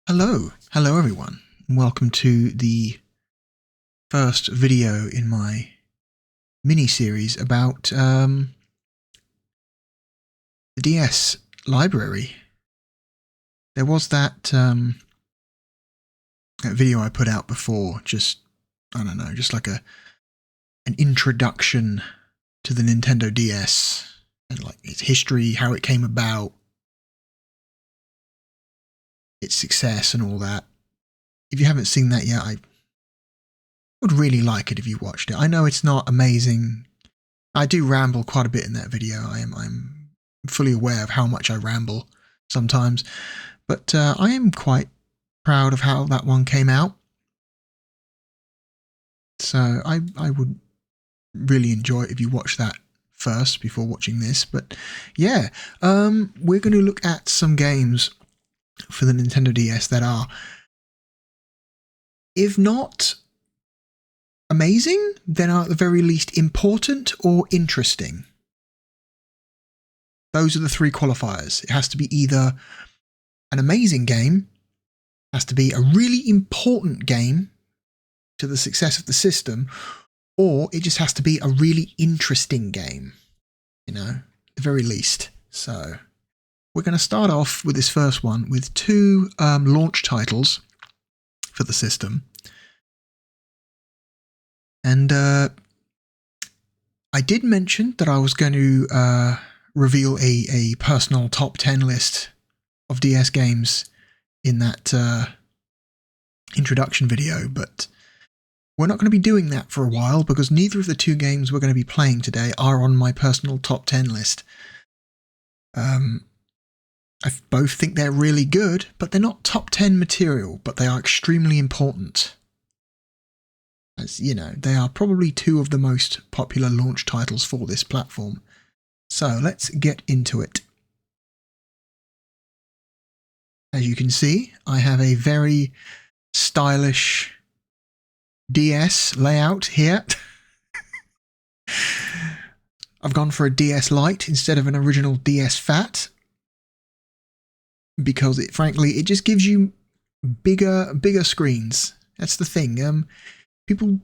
Hello everyone, and welcome to the first video in my mini-series about the DS library. There was that video I put out before, just like an introduction to the Nintendo DS and like its history, how it came about, its success and all that. If you haven't seen that yet, I would really like it if you watched it. I know it's not amazing. I do ramble quite a bit in that video. I'm fully aware of how much I ramble sometimes, but I am quite proud of how that one came out. So I would really enjoy it if you watch that first before watching this. But yeah, we're going to look at some games for the Nintendo DS that are, if not amazing, then are at the very least important or interesting. Those are the three qualifiers. It has to be either an amazing game, has to be a really important game to the success of the system, or it just has to be a really interesting game, you know, at the very least. So we're going to start off with this first one with two launch titles for the system. And I did mention that I was going to reveal a personal top 10 list of DS games in that introduction video, but we're not going to be doing that for a while because neither of the two games we're going to be playing today are on my personal top 10 list. I both think they're really good, but they're not top 10 material, but they are extremely important. As you know, they are probably two of the most popular launch titles for this platform. So let's get into it. As you can see, I have a very stylish DS layout here. I've gone for a DS Lite instead of an original DS Fat, because frankly, it just gives you bigger screens. That's the thing. People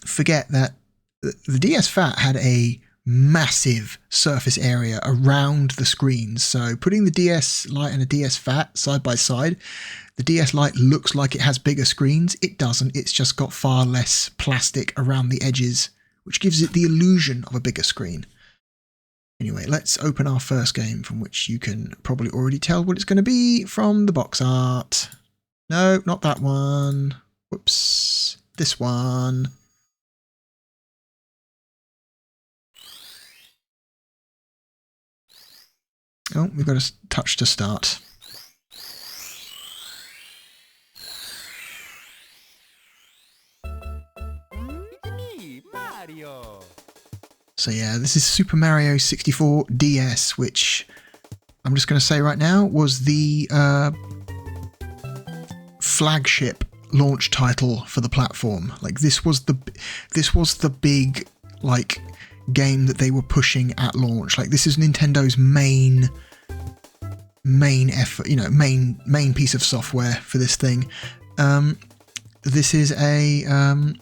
forget that the DS Fat had a massive surface area around the screens. So putting the DS Lite and a DS Fat side by side, the DS Lite looks like it has bigger screens. It doesn't. It's just got far less plastic around the edges, which gives it the illusion of a bigger screen. Anyway, let's open our first game, from which you can probably already tell what it's going to be from the box art. No, not that one. Whoops. This one. Oh, we've got a touch to start. Mario. So yeah, this is Super Mario 64 DS, which I'm just going to say right now was the flagship launch title for the platform. Like this was the big like game that they were pushing at launch. Like this is Nintendo's main effort, you know, main piece of software for this thing. This is a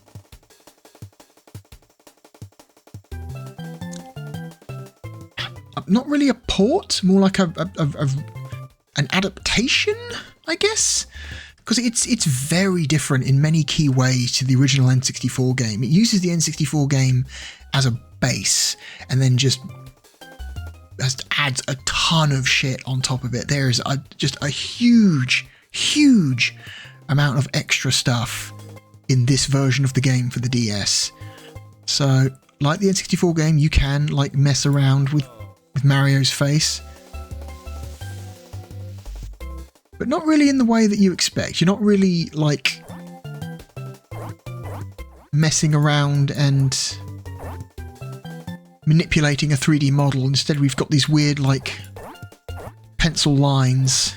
not really a port, more like an adaptation, I guess, because it's very different in many key ways to the original N64 game. It uses the N64 game as a base and then just adds a ton of shit on top of it. There's just a huge amount of extra stuff in this version of the game for the DS. So, like the N64 game, you can like mess around with Mario's face, but not really in the way that you expect. You're not really like messing around and manipulating a 3D model. Instead, we've got these weird like pencil lines.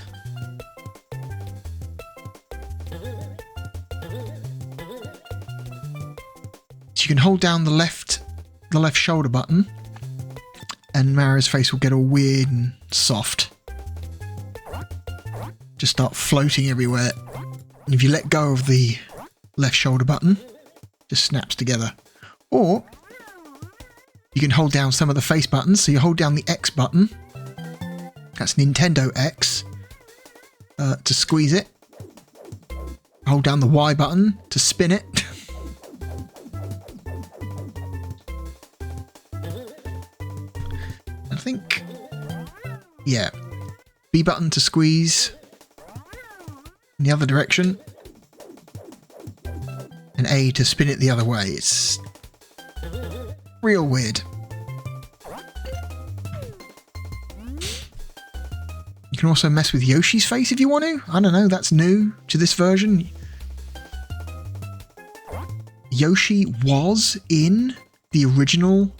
So you can hold down the left shoulder button and Mario's face will get all weird and soft. just start floating everywhere. And if you let go of the left shoulder button, just snaps together. Or you can hold down some of the face buttons. So you hold down the X button. That's Nintendo X to squeeze it. Hold down the Y button to spin it. I think, yeah, B button to squeeze in the other direction, and A to spin it the other way. It's real weird. You can also mess with Yoshi's face if you want to. I don't know, that's new to this version. Yoshi was in the original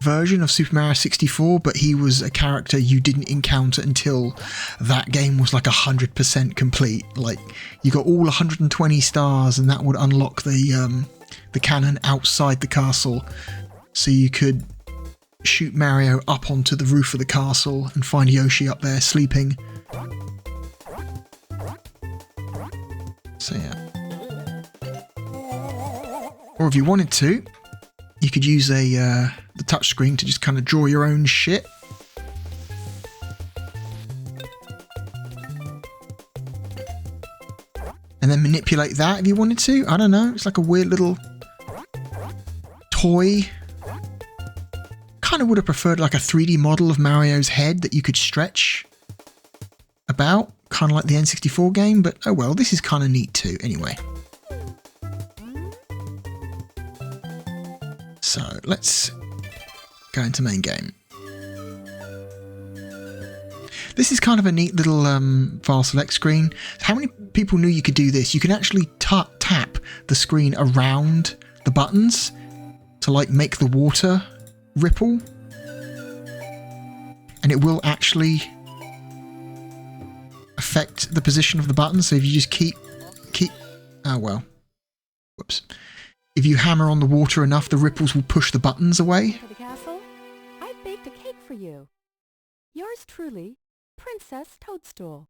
version of Super Mario 64, but he was a character you didn't encounter until that game was like 100% complete. Like, you got all 120 stars, and that would unlock the cannon outside the castle, so you could shoot Mario up onto the roof of the castle and find Yoshi up there sleeping. So yeah. Or if you wanted to, you could use the touchscreen to just kind of draw your own shit. And then manipulate that if you wanted to. I don't know, it's like a weird little toy. Kind of would have preferred like a 3D model of Mario's head that you could stretch about, kind of like the N64 game, but oh well, this is kind of neat too, anyway. So let's go into main game. This is kind of a neat little file select screen. How many people knew you could do this? You can actually tap the screen around the buttons to like make the water ripple, and it will actually affect the position of the button. So if you just keep oh well, whoops, if you hammer on the water enough, the ripples will push the buttons away. To the castle, I've baked a cake for you. Yours truly, Princess Toadstool.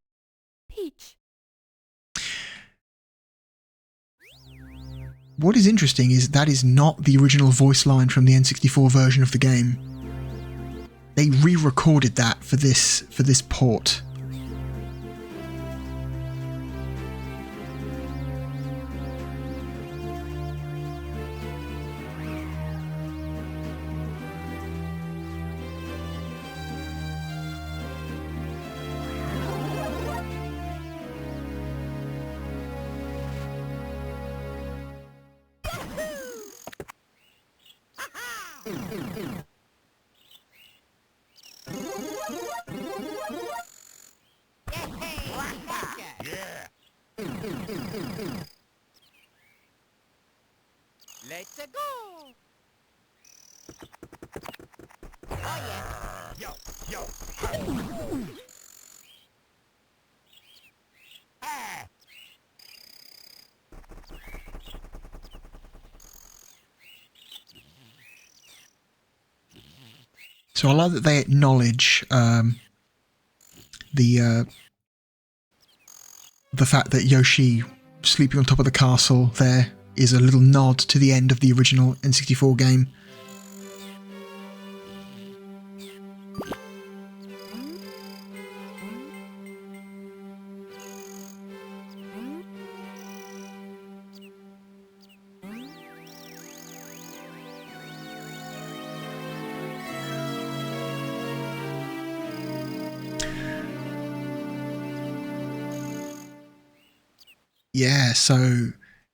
Peach. What is interesting is that is not the original voice line from the N64 version of the game. They re-recorded that for this port. Let's go! Oh yeah! Yo! Ah! So I like that they acknowledge the fact that Yoshi sleeping on top of the castle there is a little nod to the end of the original N64 game. Yeah, so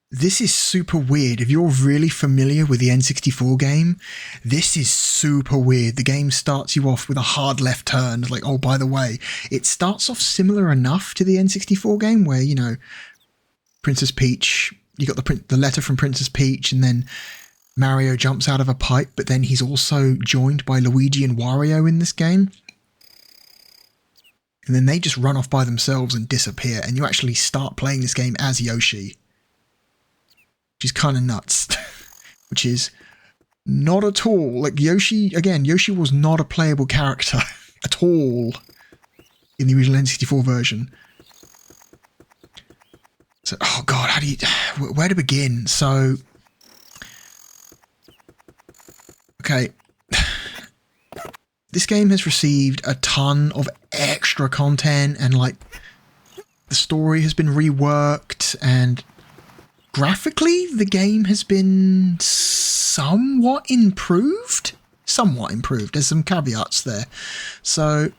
this is super weird. If you're really familiar with the N64 game, this is super weird. The game starts you off with a hard left turn. Like, oh, by the way, it starts off similar enough to the N64 game where, you know, Princess Peach, you got the letter from Princess Peach, and then Mario jumps out of a pipe, but then he's also joined by Luigi and Wario in this game. And then they just run off by themselves and disappear, and you actually start playing this game as Yoshi. Which is kind of nuts. Which is not at all. Like Yoshi, again, Yoshi was not a playable character at all. in the original N64 version. So, oh god, where to begin? So, okay, this game has received a ton of extra content, and like the story has been reworked, and graphically the game has been somewhat improved. There's some caveats there. So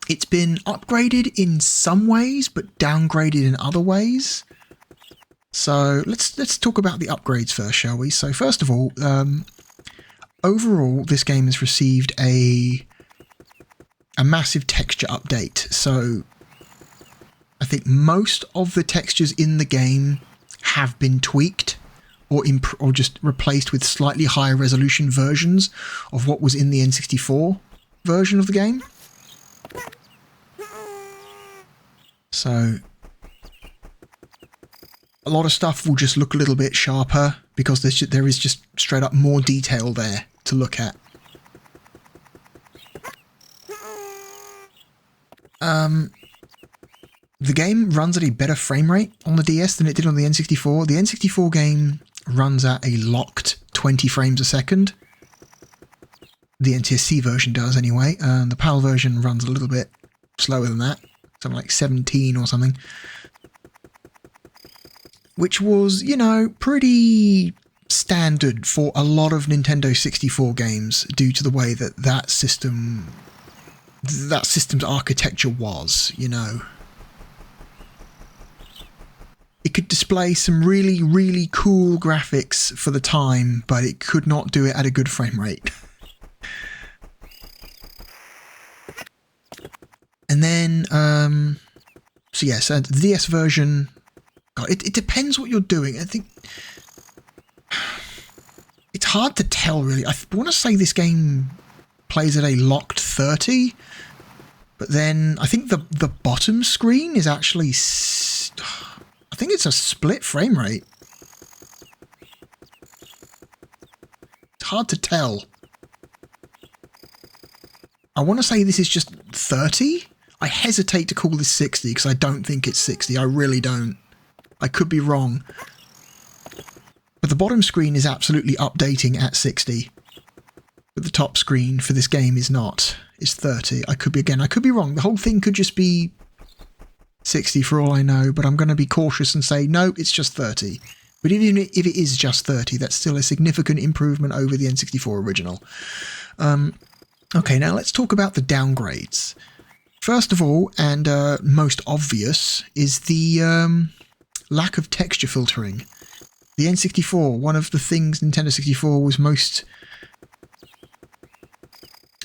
it's been upgraded in some ways, but downgraded in other ways. So let's talk about the upgrades first, shall we? So first of all, overall, this game has received a massive texture update. So I think most of the textures in the game have been tweaked or just replaced with slightly higher resolution versions of what was in the N64 version of the game. So a lot of stuff will just look a little bit sharper because there is just straight up more detail there to look at. The game runs at a better frame rate on the DS than it did on the N64. The N64 game runs at a locked 20 frames a second. The NTSC version does anyway. The PAL version runs a little bit slower than that. Something like 17 or something. Which was, you know, pretty standard for a lot of Nintendo 64 games due to the way that system's architecture was, you know. It could display some really, really cool graphics for the time, but it could not do it at a good frame rate. And then, so the DS version, God, it depends what you're doing. I think it's hard to tell, really. I want to say this game plays at a locked 30, but then I think the bottom screen is actually... I think it's a split frame rate. It's hard to tell. I want to say this is just 30. I hesitate to call this 60 because I don't think it's 60. I really don't. I could be wrong. But the bottom screen is absolutely updating at 60. But the top screen for this game is not. It's 30. I could be wrong. The whole thing could just be 60 for all I know, but I'm going to be cautious and say, no, it's just 30. But even if it is just 30, that's still a significant improvement over the N64 original. Okay, now let's talk about the downgrades. First of all, and most obvious, is the lack of texture filtering. The N64, one of the things Nintendo 64 was most...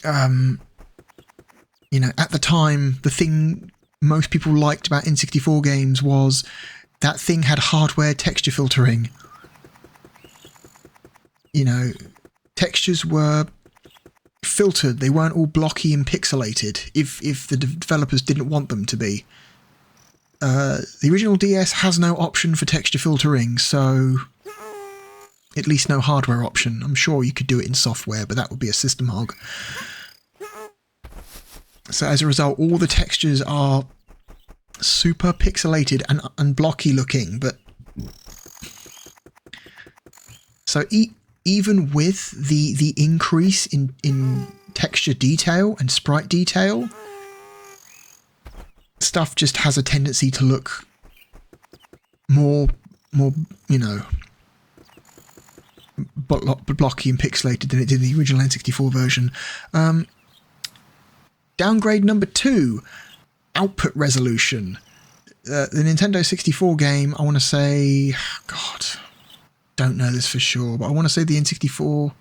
you know, at the time, the thing most people liked about N64 games was that thing had hardware texture filtering. You know, textures were filtered. They weren't all blocky and pixelated if the developers didn't want them to be. The original DS has no option for texture filtering, so at least no hardware option. I'm sure you could do it in software, but that would be a system hog. So as a result, all the textures are super pixelated and blocky looking, but so even with the increase in texture detail and sprite detail, stuff just has a tendency to look more you know, blocky and pixelated than it did in the original N64 version. Downgrade number 2, output resolution. The Nintendo 64 game, I want to say... God, don't know this for sure, but I want to say the N64...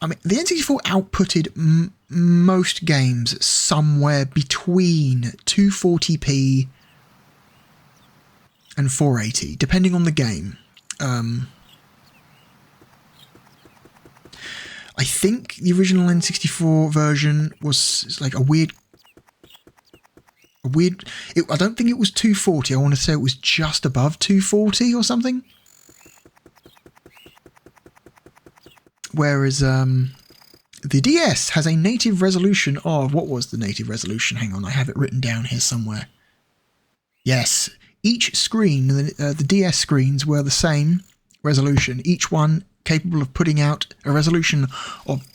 I mean, the N64 outputted most games somewhere between 240p and 480, depending on the game. I think the original N64 version was like a weird... I don't think it was 240. I want to say it was just above 240 or something. Whereas The DS has a native resolution of... What was the native resolution? Hang on, I have it written down here somewhere. Yes, each screen, the DS screens were the same resolution, each one capable of putting out a resolution of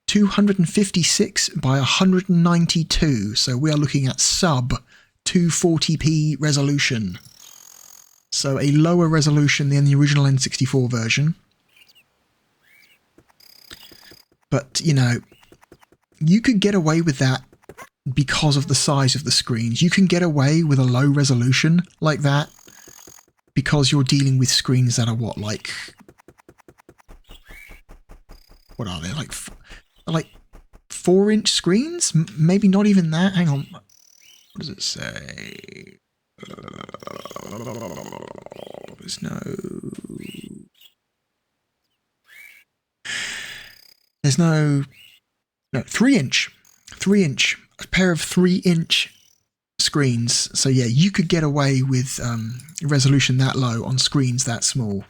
256 by 192. So we are looking at sub 240p resolution. So a lower resolution than the original N64 version. But, you know, you could get away with that because of the size of the screens. You can get away with a low resolution like that because you're dealing with screens that are what, like... What are they? Like 4-inch screens? Maybe not even that. Hang on. What does it say? There's no... There's no 3-inch. 3-inch. A pair of 3-inch screens. So yeah, you could get away with resolution that low on screens that small.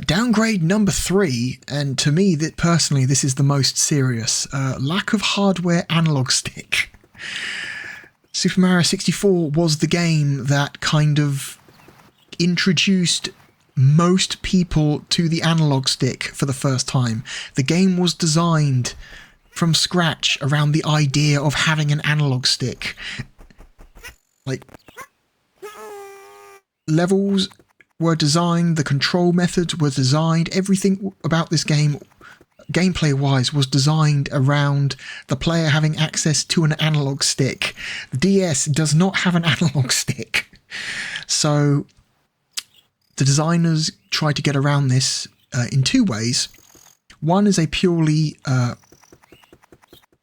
Downgrade number 3, and to me, that personally, this is the most serious. Lack of hardware analog stick. Super Mario 64 was the game that kind of introduced most people to the analog stick for the first time. The game was designed from scratch around the idea of having an analog stick. Like, levels were designed, the control methods were designed, everything about this game, gameplay-wise, was designed around the player having access to an analog stick. The DS does not have an analog stick. So the designers tried to get around this in 2 ways. One is a purely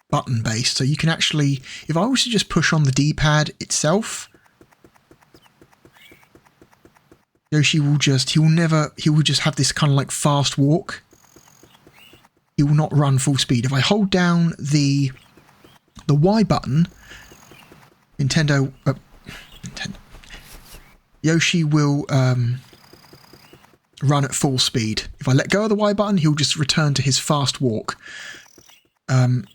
button-based, so you can actually, if I was to just push on the D-pad itself, Yoshi will just, he will just have this kind of like fast walk. He will not run full speed. If I hold down the Y button, Yoshi will run at full speed. If I let go of the Y button, he'll just return to his fast walk. There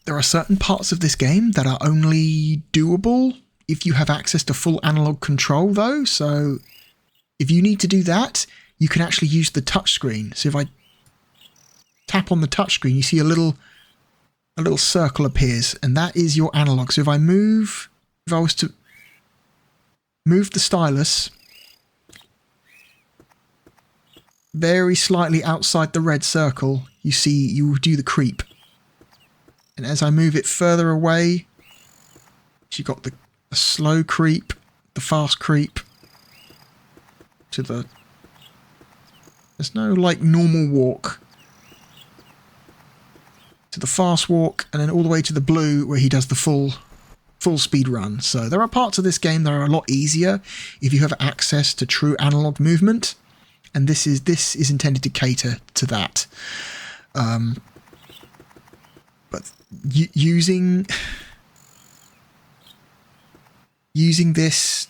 are certain parts of this game that are only doable if you have access to full analog control, though. So if you need to do that, you can actually use the touchscreen. So if I tap on the touchscreen, you see a little circle appears, and that is your analog. So if I was to move the stylus very slightly outside the red circle, you will do the creep. And as I move it further away, you've got the slow creep, the fast creep, there's no like normal walk, to the fast walk, and then all the way to the blue where he does the full speed run. So there are parts of this game that are a lot easier if you have access to true analog movement, and this is intended to cater to that. But using this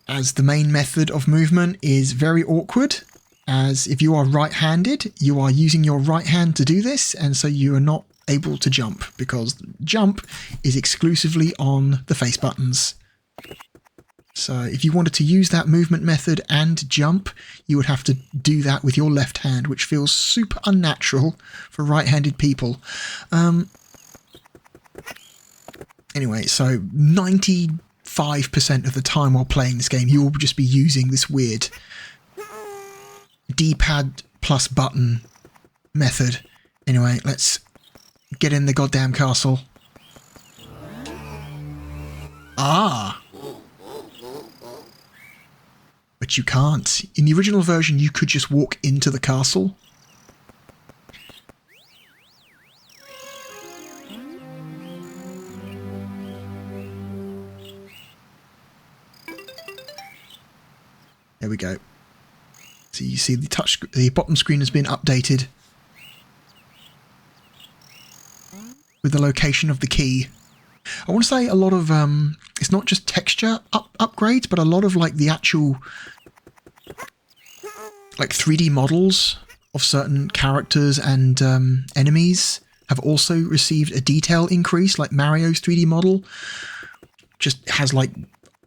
as the main method of movement is very awkward, as if you are right-handed, you are using your right hand to do this, and so you are not able to jump, because jump is exclusively on the face buttons. So if you wanted to use that movement method and jump, you would have to do that with your left hand, which feels super unnatural for right-handed people. Anyway, so 95% of the time while playing this game, you will just be using this weird D-pad plus button method. Anyway, let's get in the goddamn castle. Ah! But you can't. In the original version, you could just walk into the castle. There we go. So you see the bottom screen has been updated with the location of the key. I want to say a lot of it's not just texture upgrades, but a lot of like the actual like 3D models of certain characters and enemies have also received a detail increase, like Mario's 3D model just has like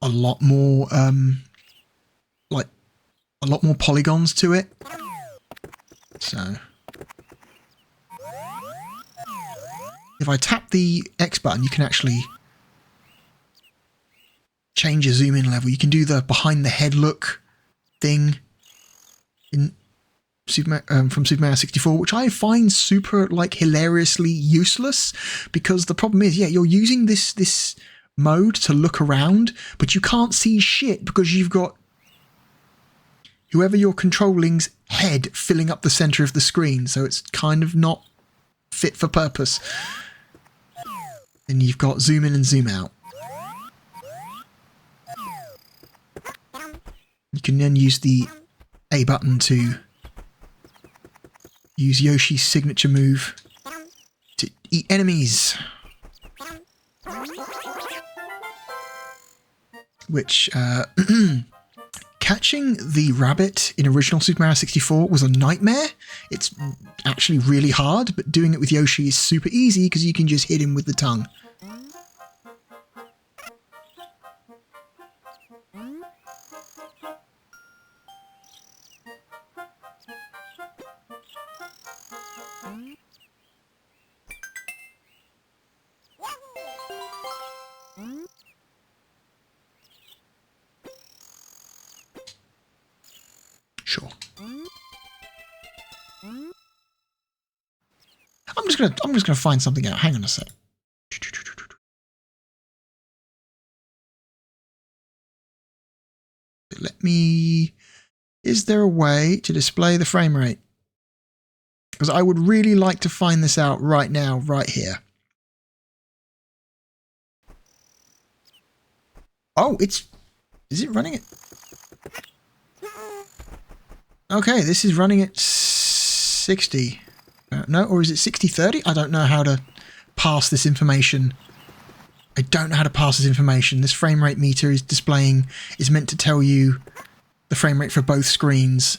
a lot more polygons to it. So if I tap the X button, you can actually change your zoom in level. You can do the behind the head look thing in from Super Mario 64, which I find super like hilariously useless, because the problem is, yeah, you're using this mode to look around, but you can't see shit because you've got whoever you're controlling's head filling up the center of the screen, so it's kind of not fit for purpose. And you've got zoom in and zoom out. You can then use the A button to use Yoshi's signature move to eat enemies, which catching the rabbit in original Super Mario 64 was a nightmare. It's actually really hard, but doing it with Yoshi is super easy because you can just hit him with the tongue. Sure. I'm just gonna find something out. Hang on a sec. Let me... Is there a way to display the frame rate? Because I would really like to find this out right now, right here. Oh, it's... Is it running it? Okay, this is running at 60. No, or is it 60-30? I don't know how to pass this information. I don't know how to pass this information. This frame rate meter is displaying, is meant to tell you the frame rate for both screens.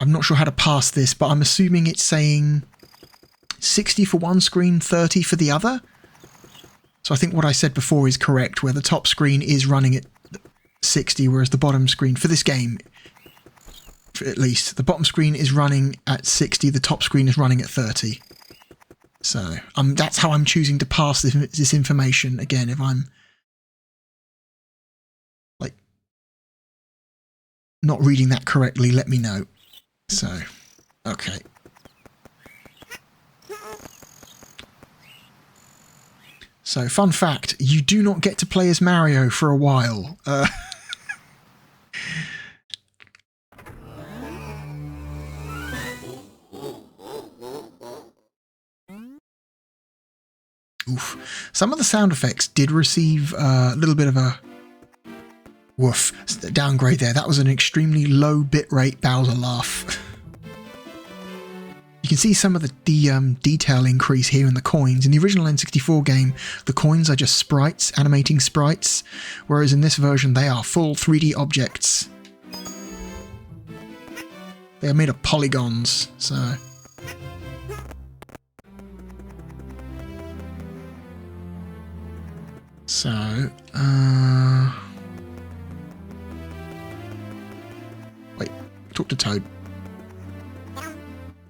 I'm not sure how to pass this, but I'm assuming it's saying 60 for one screen, 30 for the other. So I think what I said before is correct, where the top screen is running at 60, whereas the bottom screen, for this game, at least, the bottom screen is running at 60, the top screen is running at 30. So that's how I'm choosing to pass this information. Again, if I'm like not reading that correctly, let me know. So, okay. So, fun fact, you do not get to play as Mario for a while. Oof. Some of the sound effects did receive a little bit of a woof downgrade there. That was an extremely low bitrate Bowser laugh. You can see some of the detail increase here in the coins. In the original N64 game, the coins are just sprites, animating sprites, whereas in this version they are full 3D objects. They are made of polygons, so... So, wait, talk to Toad.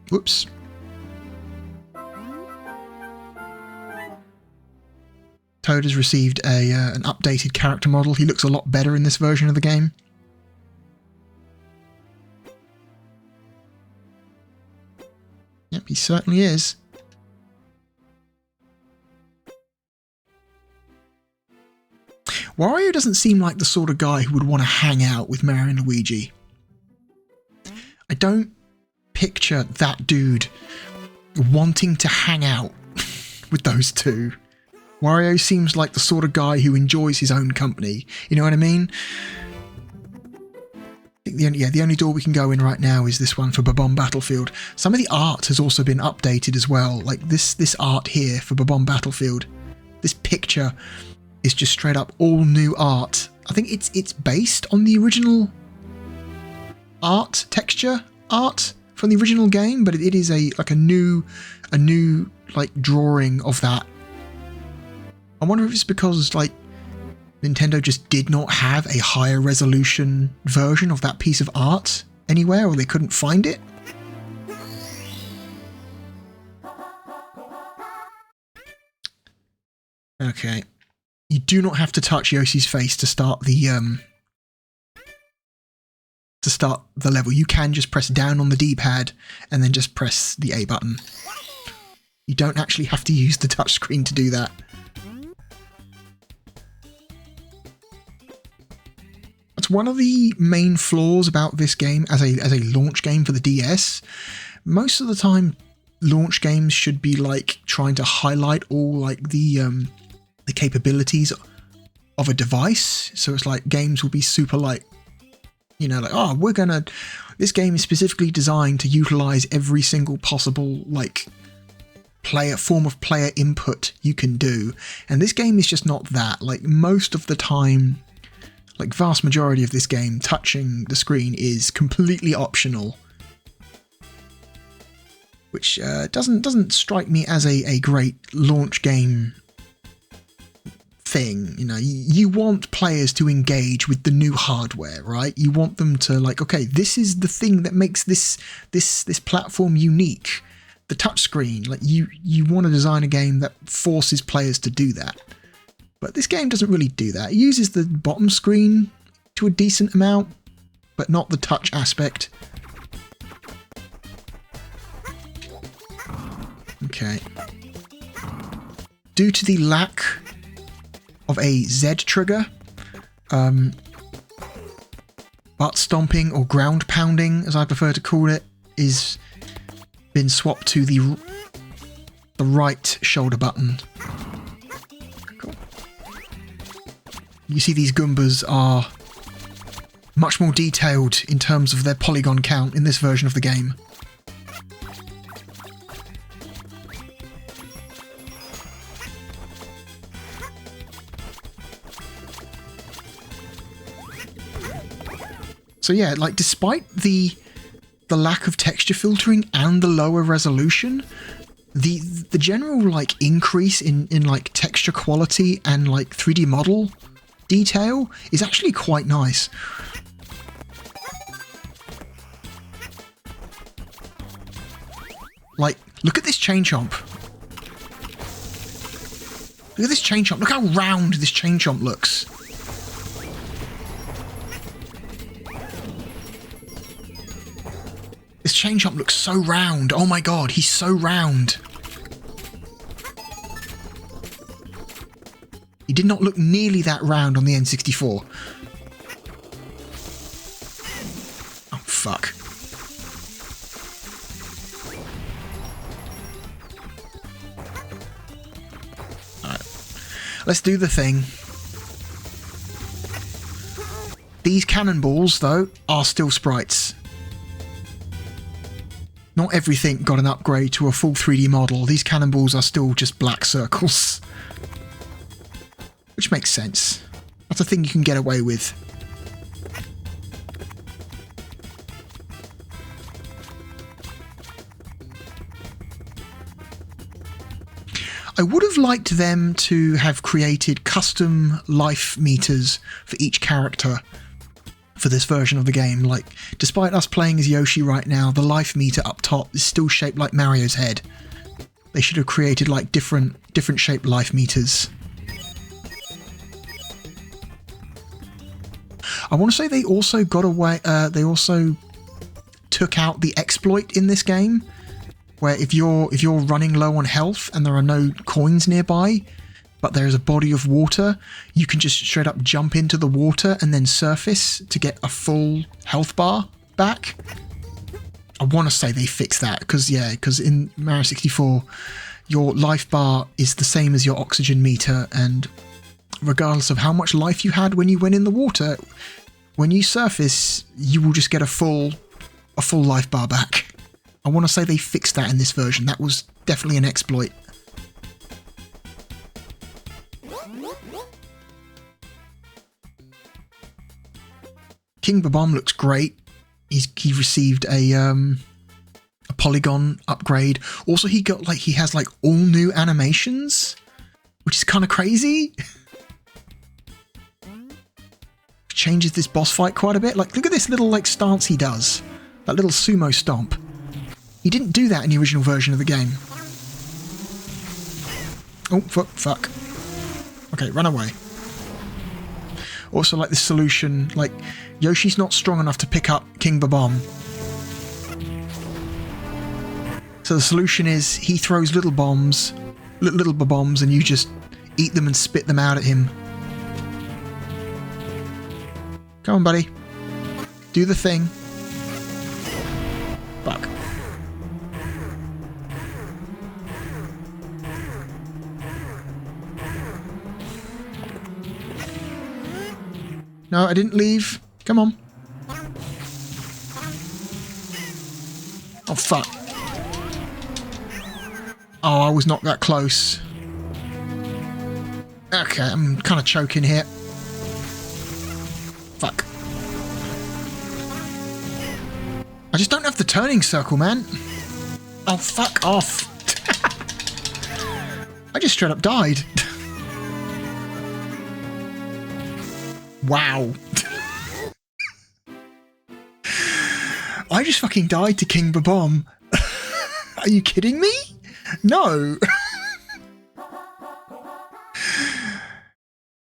Whoops. Toad has received an updated character model. He looks a lot better in this version of the game. Yep, he certainly is. Wario doesn't seem like the sort of guy who would want to hang out with Mario and Luigi. I don't picture that dude wanting to hang out with those two. Wario seems like the sort of guy who enjoys his own company. You know what I mean? I think the only door we can go in right now is this one for Bob-omb Battlefield. Some of the art has also been updated as well. Like this art here for Bob-omb Battlefield. This picture is just straight up all new art. I think it's based on the original art, texture art from the original game, but it is a new like drawing of that. I wonder if it's because like Nintendo just did not have a higher resolution version of that piece of art anywhere, or they couldn't find it. Okay. You do not have to touch Yoshi's face to start the level. You can just press down on the D-pad and then just press the A button. You don't actually have to use the touchscreen to do that. That's one of the main flaws about this game as a launch game for the DS. Most of the time, launch games should be like trying to highlight all like the capabilities of a device. So it's like games will be super like, you know, like, oh, this game is specifically designed to utilize every single possible like form of player input you can do. And this game is just not that. Like most of the time, like vast majority of this game, touching the screen is completely optional, which doesn't strike me as a great launch game thing. You know, you want players to engage with the new hardware, right? You want them to like, okay, this is the thing that makes this platform unique. The touchscreen, like you want to design a game that forces players to do that. But this game doesn't really do that. It uses the bottom screen to a decent amount, but not the touch aspect. Okay. Due to the lack of a Z trigger, butt stomping or ground pounding, as I prefer to call it, is been swapped to the right shoulder button. Cool. You see these Goombas are much more detailed in terms of their polygon count in this version of the game. So yeah, like despite the lack of texture filtering and the lower resolution, the general like increase in like texture quality and like 3D model detail is actually quite nice. Like, look at this chain chomp. Look at this chain chomp. Look how round this chain chomp looks. This chain chomp looks so round. Oh my god, he's so round. He did not look nearly that round on the N64. Oh, fuck. Alright. Let's do the thing. These cannonballs, though, are still sprites. Not everything got an upgrade to a full 3D model. These cannonballs are still just black circles. Which makes sense. That's a thing you can get away with. I would have liked them to have created custom life meters for each character for this version of the game. Like, despite us playing as Yoshi right now, the life meter up top is still shaped like Mario's head. They should have created like different shaped life meters. I want to say they also got away. They also took out the exploit in this game, where if you're running low on health and there are no coins nearby, but there is a body of water, you can just straight up jump into the water and then surface to get a full health bar back. I want to say they fixed that, because in Mario 64, your life bar is the same as your oxygen meter, and regardless of how much life you had when you went in the water, when you surface, you will just get a full life bar back. I want to say they fixed that in this version. That was definitely an exploit. King Bob-omb looks great. He received a polygon upgrade. Also, he has like all new animations, which is kind of crazy. Changes this boss fight quite a bit. Like, look at this little like stance he does. That little sumo stomp. He didn't do that in the original version of the game. Oh, fuck. Okay, run away. Also, like this solution, like Yoshi's not strong enough to pick up King Bob-omb. So the solution is he throws little bombs, little bombs, and you just eat them and spit them out at him. Come on, buddy. Do the thing. Fuck. No, I didn't leave. Come on. Oh, fuck. Oh, I was not that close. Okay, I'm kind of choking here. Fuck. I just don't have the turning circle, man. Oh, fuck off. I just straight up died. Wow. I just fucking died to King Bob-omb. Are you kidding me? No.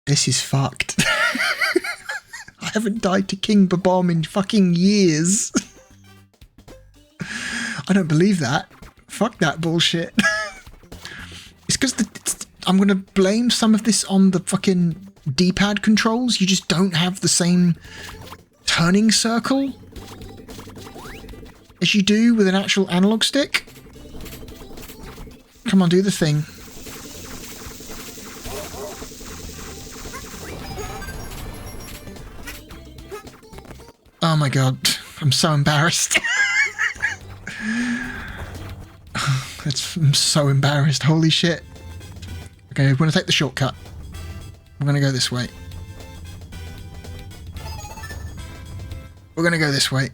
This is fucked. I haven't died to King Bob-omb in fucking years. I don't believe that. Fuck that bullshit. It's because I'm going to blame some of this on the fucking D-pad controls. You just don't have the same turning circle as you do with an actual analog stick. Come on, do the thing. Oh my god, I'm so embarrassed. I'm so embarrassed, holy shit. Okay, we're gonna take the shortcut. We're gonna go this way. We're gonna go this way.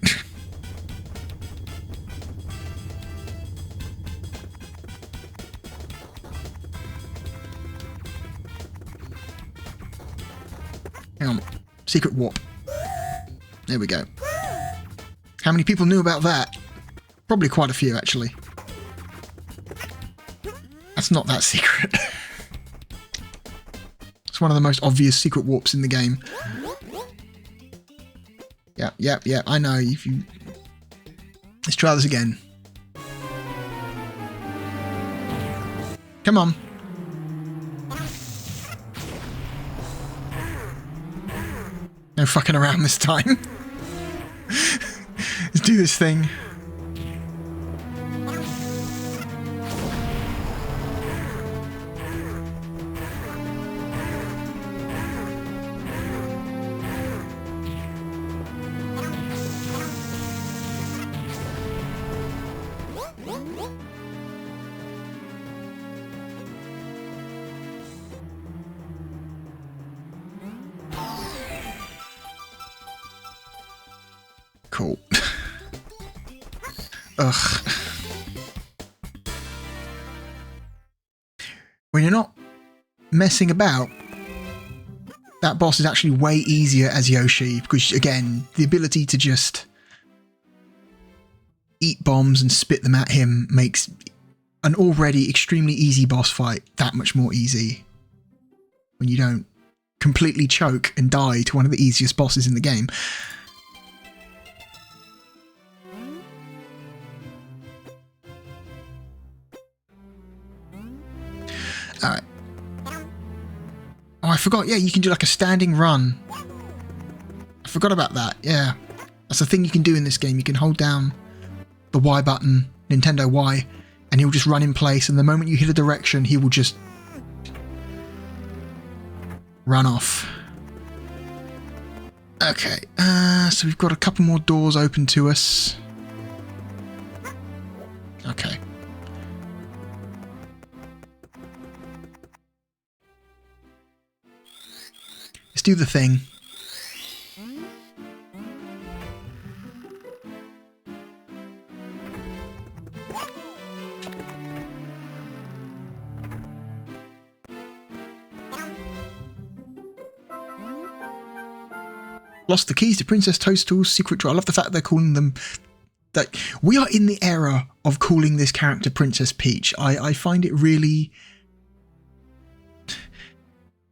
Hang on. Secret warp. There we go. How many people knew about that? Probably quite a few, actually. That's not that secret. It's one of the most obvious secret warps in the game. Yeah, I know. Let's try this again. Come on. No fucking around this time. Let's do this thing. Cool. Ugh. When you're not messing about, that boss is actually way easier as Yoshi, because again, the ability to just eat bombs and spit them at him makes an already extremely easy boss fight that much more easy. When you don't completely choke and die to one of the easiest bosses in the game. Alright. Oh, I forgot. Yeah, you can do like a standing run. I forgot about that. Yeah. That's a thing you can do in this game. You can hold down the Y button, Nintendo Y, and he'll just run in place. And the moment you hit a direction, he will just run off. Okay. So we've got a couple more doors open to us. Okay. Let's do the thing. Lost the keys to Princess Toadstool's secret drawer. I love the fact they're calling them... That we are in the era of calling this character Princess Peach. I find it really...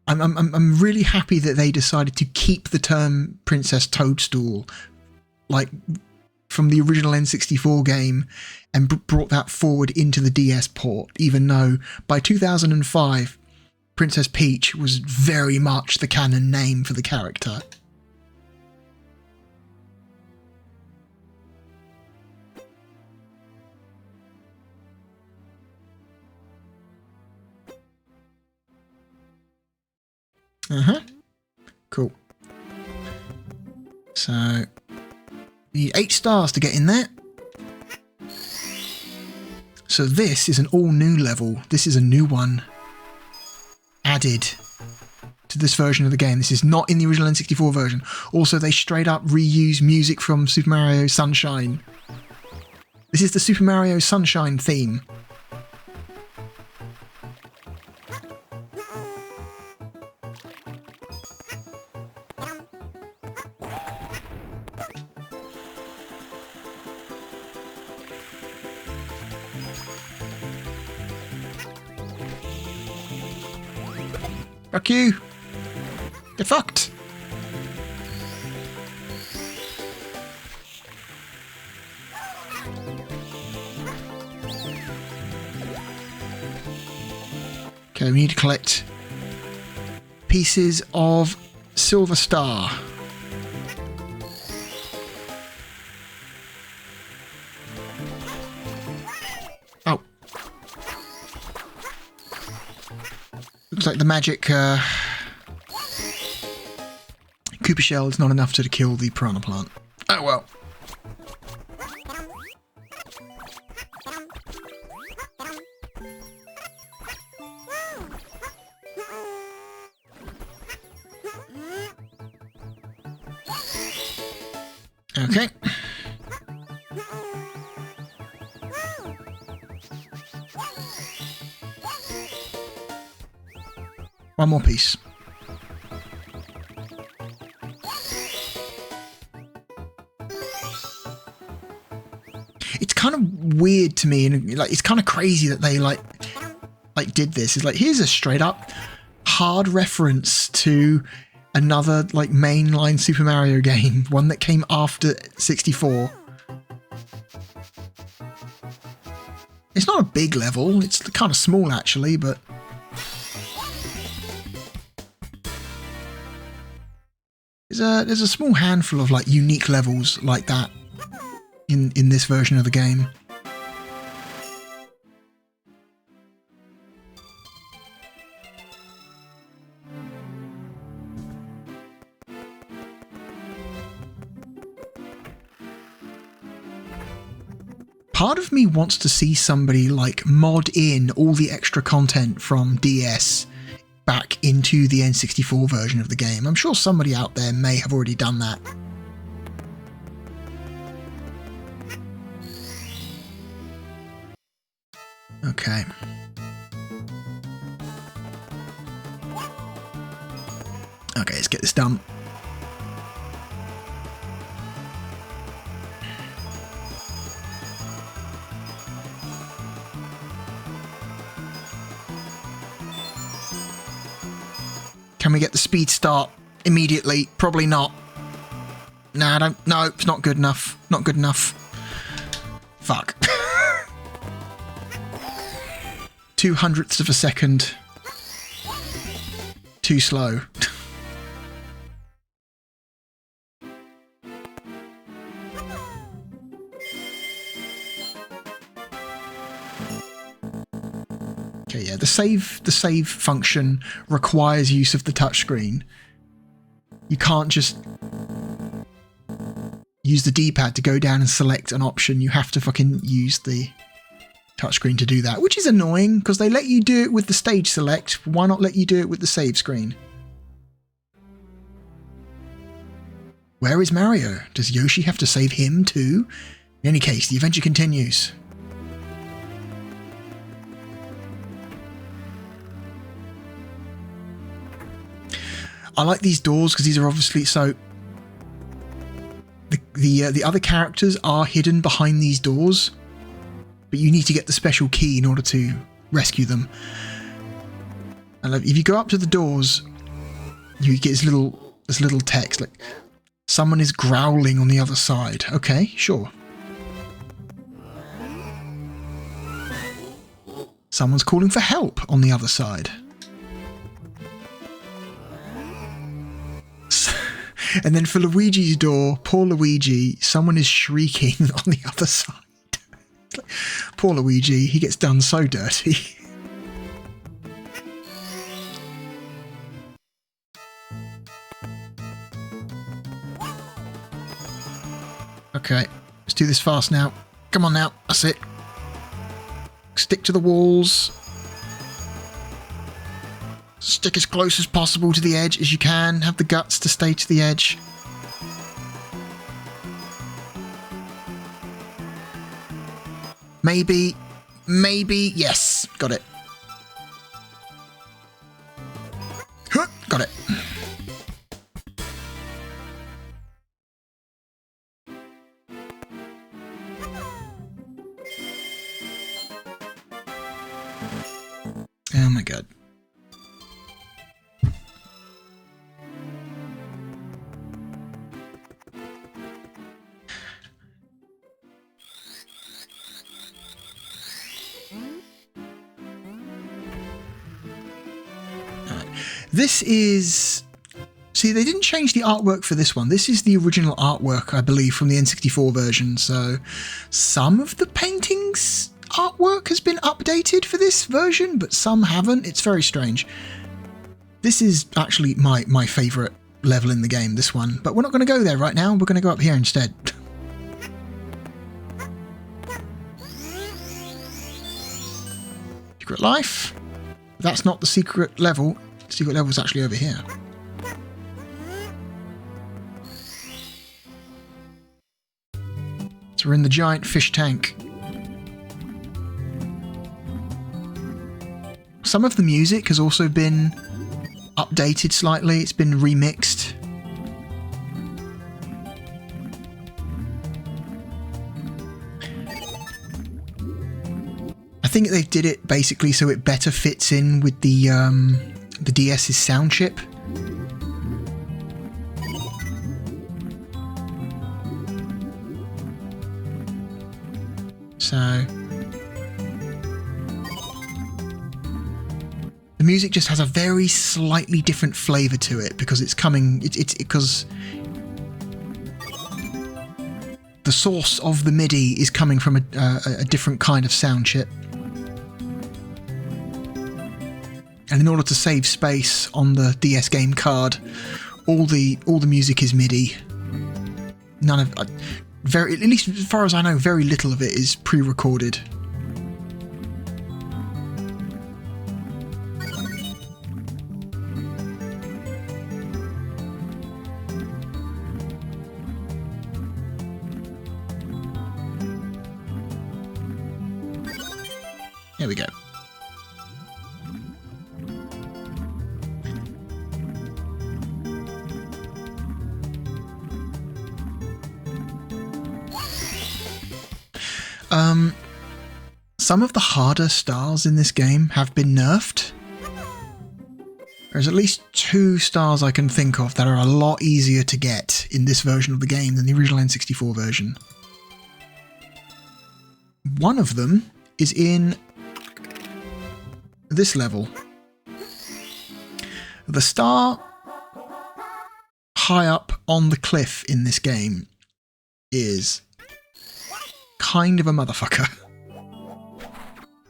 I'm really happy that they decided to keep the term Princess Toadstool, like, from the original N64 game, and brought that forward into the DS port, even though by 2005, Princess Peach was very much the canon name for the character. Cool. So, you need 8 stars to get in there. So this is an all-new level. This is a new one added to this version of the game. This is not in the original N64 version. Also, they straight up reuse music from Super Mario Sunshine. This is the Super Mario Sunshine theme. Fuck you! Get fucked! Okay, we need to collect pieces of Silver Star. Oh. Looks like the magic Koopa shell is not enough to kill the piranha plant. Oh well. Okay. One more piece. It's kind of weird to me, and like it's kind of crazy that they like did this. It's like, here's a straight up hard reference to another like mainline Super Mario game, one that came after 64. It's not a big level, it's kind of small actually, but there's a small handful of like unique levels like that in this version of the game. Part of me wants to see somebody like mod in all the extra content from DS back into the N64 version of the game. I'm sure somebody out there may have already done that. Okay. Okay, let's get this done. Can we get the speed start immediately? Probably not. Nah, no, it's not good enough. Not good enough. Fuck. 0.02 of a second. Too slow. Okay, yeah, the save function requires use of the touchscreen. You can't just use the D-pad to go down and select an option. You have to fucking use the touchscreen to do that, which is annoying because they let you do it with the stage select. Why not let you do it with the save screen? Where is Mario? Does Yoshi have to save him too? In any case, the adventure continues. I like these doors because these are obviously so the other characters are hidden behind these doors, but you need to get the special key in order to rescue them. And if you go up to the doors, you get this little text like, someone is growling on the other side. Okay, sure. Someone's calling for help on the other side. And then for Luigi's door, poor Luigi, someone is shrieking on the other side. Like, poor Luigi, he gets done so dirty. Okay, let's do this fast now. Come on now, that's it. Stick to the walls. Stick as close as possible to the edge as you can. Have the guts to stay to the edge. Maybe, yes, got it. Huh, got it. Oh my god. This is... See, they didn't change the artwork for this one. This is the original artwork, I believe, from the N64 version. So some of the paintings artwork has been updated for this version, but some haven't. It's very strange. This is actually my favourite level in the game, this one. But we're not going to go there right now. We're going to go up here instead. Secret life. That's not the secret level. The secret level is actually over here. So we're in the giant fish tank. Some of the music has also been updated slightly. It's been remixed. I think they did it basically so it better fits in with the DS's sound chip. So the music just has a very slightly different flavour to it because it's coming. Because the source of the MIDI is coming from a different kind of sound chip. And in order to save space on the DS game card, all the music is MIDI. None of at least as far as I know, very little of it is pre-recorded. There we go. Some of the harder stars in this game have been nerfed. There's at least 2 stars I can think of that are a lot easier to get in this version of the game than the original N64 version. One of them is in this level. The star high up on the cliff in this game is kind of a motherfucker.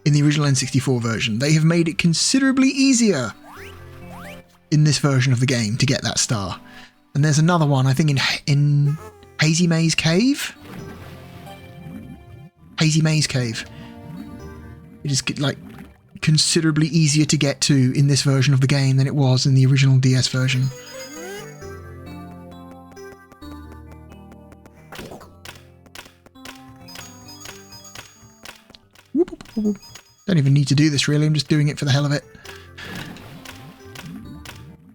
In the original N64 version, they have made it considerably easier in this version of the game to get that star. And there's another one, I think, in Hazy Maze Cave? Hazy Maze Cave. It is, like, considerably easier to get to in this version of the game than it was in the original DS version. Don't even need to do this really, I'm just doing it for the hell of it.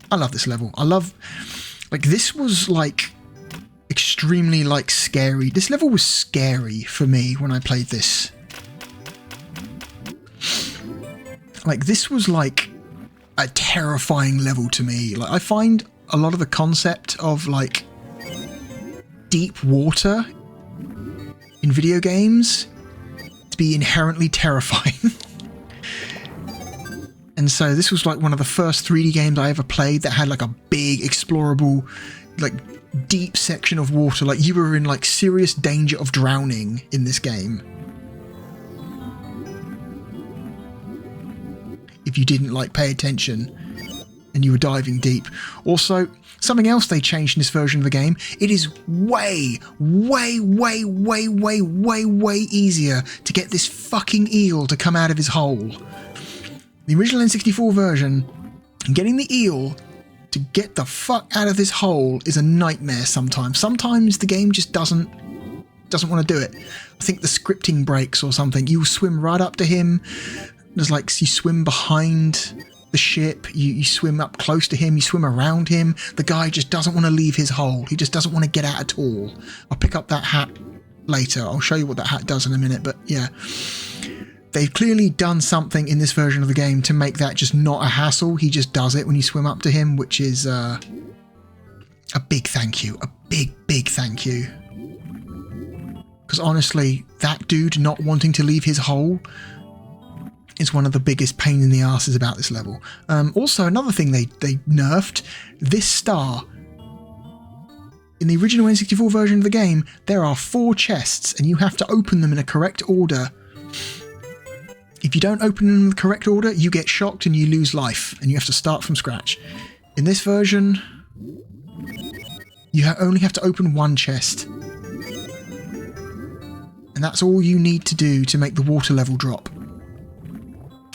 I love this level. I love, like, this was like extremely, like, scary. This level was scary for me when I played this. Like, this was, like, a terrifying level to me. Like, I find a lot of the concept of, like, deep water in video games to be inherently terrifying. And so this was like one of the first 3D games I ever played that had like a big explorable, like deep section of water. Like you were in like serious danger of drowning in this game if you didn't like pay attention and you were diving deep. Also, something else they changed in this version of the game, it is way easier to get this fucking eel to come out of his hole. The original N64 version, getting the eel to get the fuck out of this hole is a nightmare sometimes. Sometimes the game just doesn't want to do it. I think the scripting breaks or something. You swim right up to him. There's like, you swim behind the ship, you swim up close to him, you swim around him. The guy just doesn't want to leave his hole. He just doesn't want to get out at all. I'll pick up that hat later. I'll show you what that hat does in a minute, but yeah. They've clearly done something in this version of the game to make that just not a hassle. He just does it when you swim up to him, which is a big thank you. A big thank you. Because honestly, that dude not wanting to leave his hole is one of the biggest pain in the asses about this level. Also, another thing they nerfed, this star. In the original N64 version of the game, there are 4 chests and you have to open them in a correct order. If you don't open them in the correct order, you get shocked and you lose life, and you have to start from scratch. In this version, you only have to open 1 chest. And that's all you need to do to make the water level drop.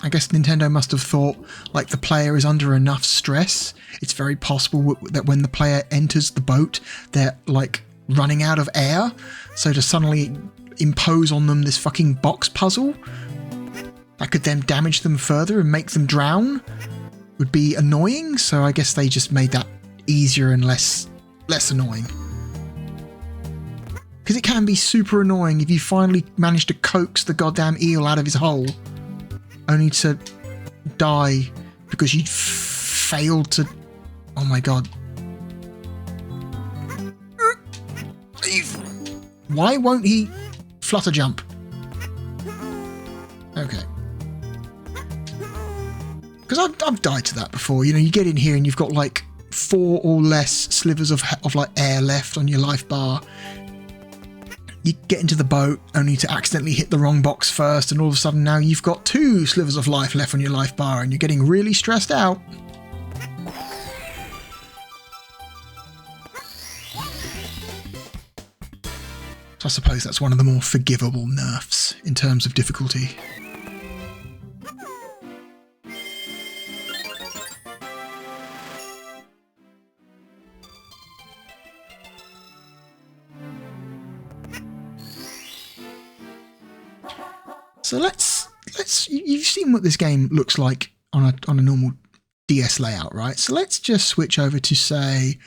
I guess Nintendo must have thought, like, the player is under enough stress. It's very possible that when the player enters the boat, they're, like, running out of air. So to suddenly impose on them this fucking box puzzle that could then damage them further and make them drown would be annoying. So I guess they just made that easier and less annoying. Because it can be super annoying if you finally manage to coax the goddamn eel out of his hole, only to die because you failed to... Oh my god. Why won't he flutter jump? Okay. Because I've died to that before. You know, you get in here and you've got like 4 or less slivers of like air left on your life bar. You get into the boat only to accidentally hit the wrong box first, and all of a sudden now you've got 2 slivers of life left on your life bar and you're getting really stressed out. So I suppose that's one of the more forgivable nerfs in terms of difficulty. So let's you've seen what this game looks like on a normal DS layout, right? So let's just switch over to, say,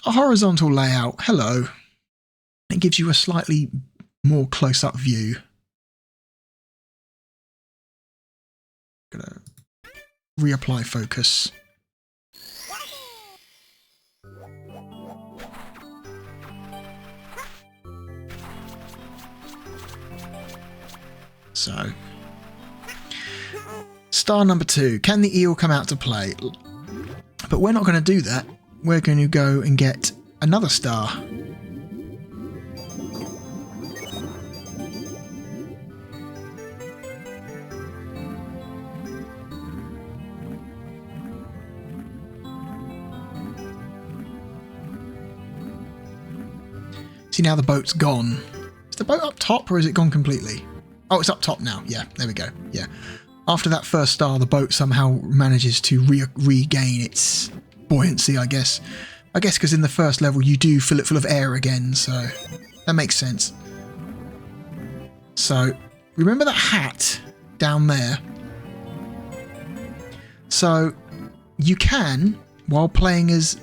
a horizontal layout. Hello. It gives you a slightly more close-up view. Gonna reapply focus. So, star number 2. Can the eel come out to play? But we're not going to do that. We're going to go and get another star. See, now the boat's gone. Is the boat up top or is it gone completely? Oh, it's up top now. Yeah, there we go. Yeah. After that first star, the boat somehow manages to regain its buoyancy, I guess. I guess because in the first level you do fill it full of air again, so that makes sense. So, remember that hat down there? So, you can, while playing as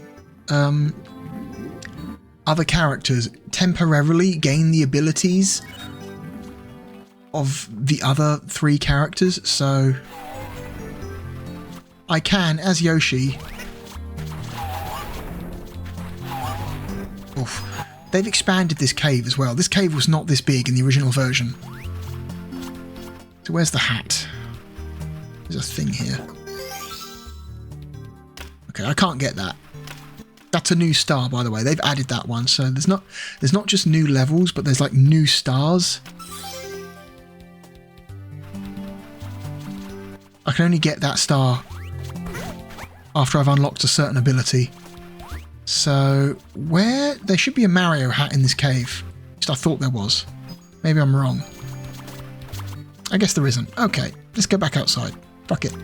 a other characters temporarily gain the abilities of the other 3 characters, so I can, as Yoshi... Oof. They've expanded this cave as well. This cave was not this big in the original version. So where's the hat? There's a thing here. Okay, I can't get that. That's a new star, by the way. They've added that one, so there's not just new levels, but there's like new stars. I can only get that star after I've unlocked a certain ability. So, there should be a Mario hat in this cave. Just I thought there was. Maybe I'm wrong. I guess there isn't. Okay, let's go back outside. Fuck it.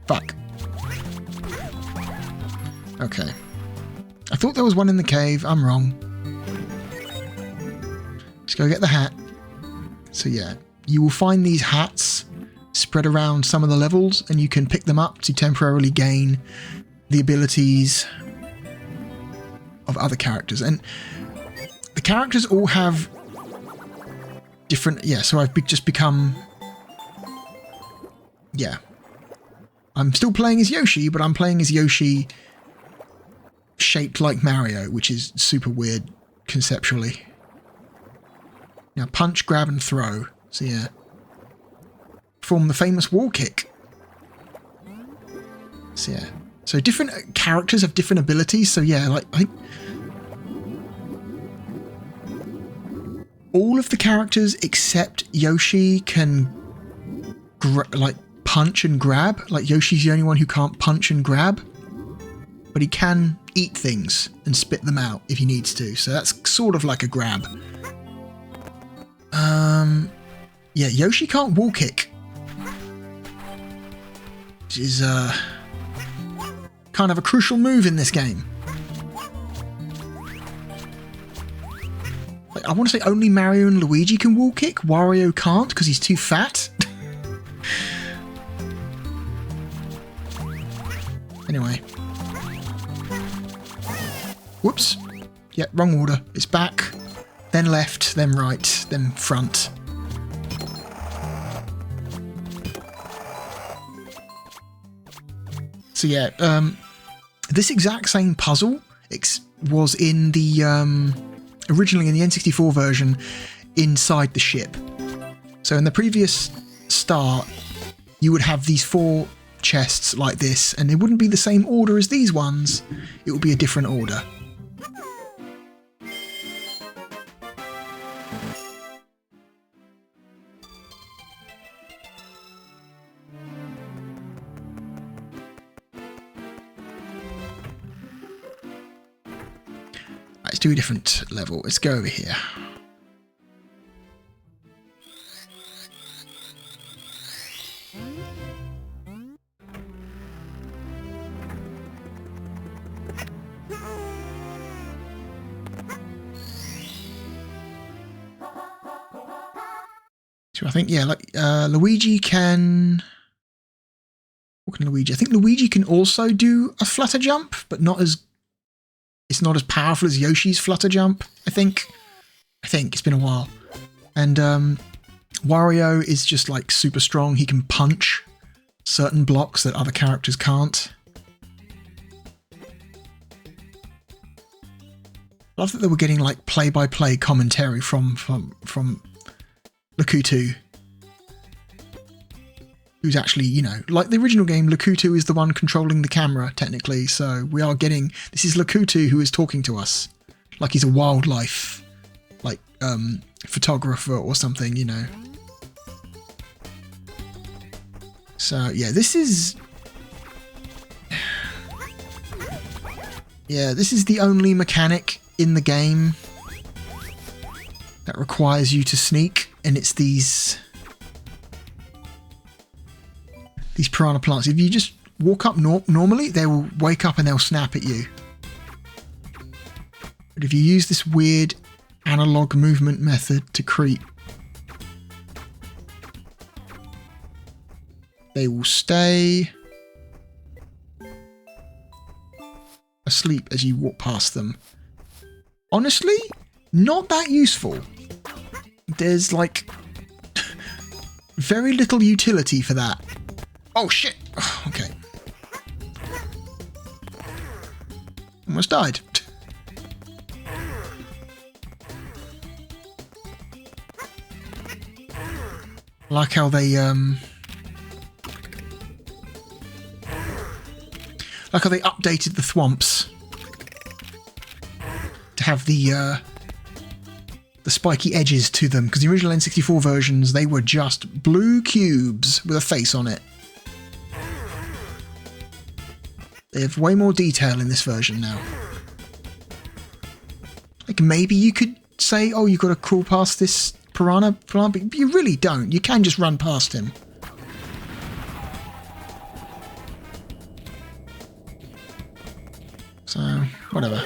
Fuck. Okay. I thought there was one in the cave. I'm wrong. Let's go get the hat. So yeah, you will find these hats spread around some of the levels, and you can pick them up to temporarily gain the abilities of other characters. And the characters all have different... Yeah, so I've just become... Yeah. I'm still playing as Yoshi, but I'm playing as Yoshi shaped like Mario, which is super weird conceptually. Now, punch, grab, and throw. So yeah. Perform the famous wall kick. So yeah. So different characters have different abilities. So yeah, like I think all of the characters except Yoshi can like punch and grab. Like Yoshi's the only one who can't punch and grab, but he can eat things and spit them out if he needs to. So that's sort of like a grab. Yeah, Yoshi can't wall kick, which is kind of a crucial move in this game. Like, I want to say only Mario and Luigi can wall kick. Wario can't because he's too fat. Anyway. Whoops. Yeah, wrong order. It's back, then left, then right, then front. So yeah, this exact same puzzle was in the originally in the N64 version inside the ship. So in the previous start, you would have these 4 chests like this, and they wouldn't be the same order as these ones. It would be a different order. Let's do a different level. Let's go over here. So I think, yeah, like Luigi can... What can Luigi? I think Luigi can also do a flutter jump, but not as... It's not as powerful as Yoshi's flutter jump, I think. It's been a while. And Wario is just like super strong. He can punch certain blocks that other characters can't. I love that they were getting like play-by-play commentary from Lakutu, who's actually, you know, like the original game, Lakutu is the one controlling the camera, technically, so we are getting... This is Lakutu who is talking to us, like he's a wildlife, like, photographer or something, you know. So, yeah, this is... Yeah, this is the only mechanic in the game that requires you to sneak, and it's these piranha plants. If you just walk up normally, they will wake up and they'll snap at you. But if you use this weird analog movement method to creep, they will stay asleep as you walk past them. honestly, not that useful. There's like very little utility for that. Oh shit! Okay. Almost died. Like how they updated the thwomps to have the spiky edges to them, because the original N64 versions, they were just blue cubes with a face on it. They have way more detail in this version now. Like maybe you could say, oh, you've got to crawl past this piranha plant, but you really don't. You can just run past him. So, whatever.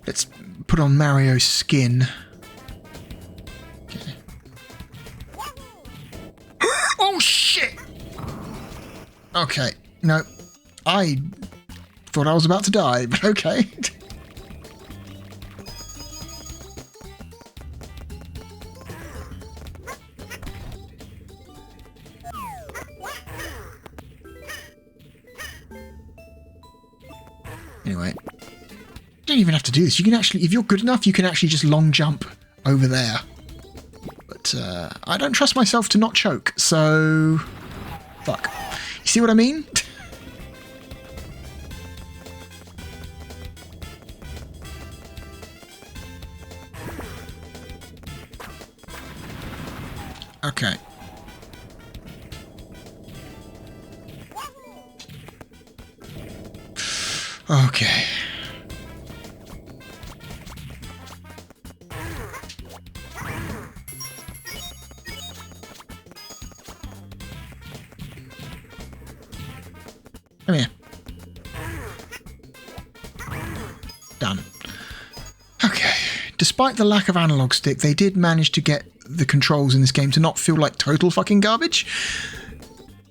Let's put on Mario's skin. Okay. Oh, shit! Okay, no. I thought I was about to die, but okay. Anyway, you don't even have to do this. You can actually, if you're good enough, you can actually just long jump over there. But I don't trust myself to not choke, so fuck. You see what I mean? Okay. Okay. Come here. Done. Okay. Despite the lack of analog stick, they did manage to get the controls in this game to not feel like total fucking garbage.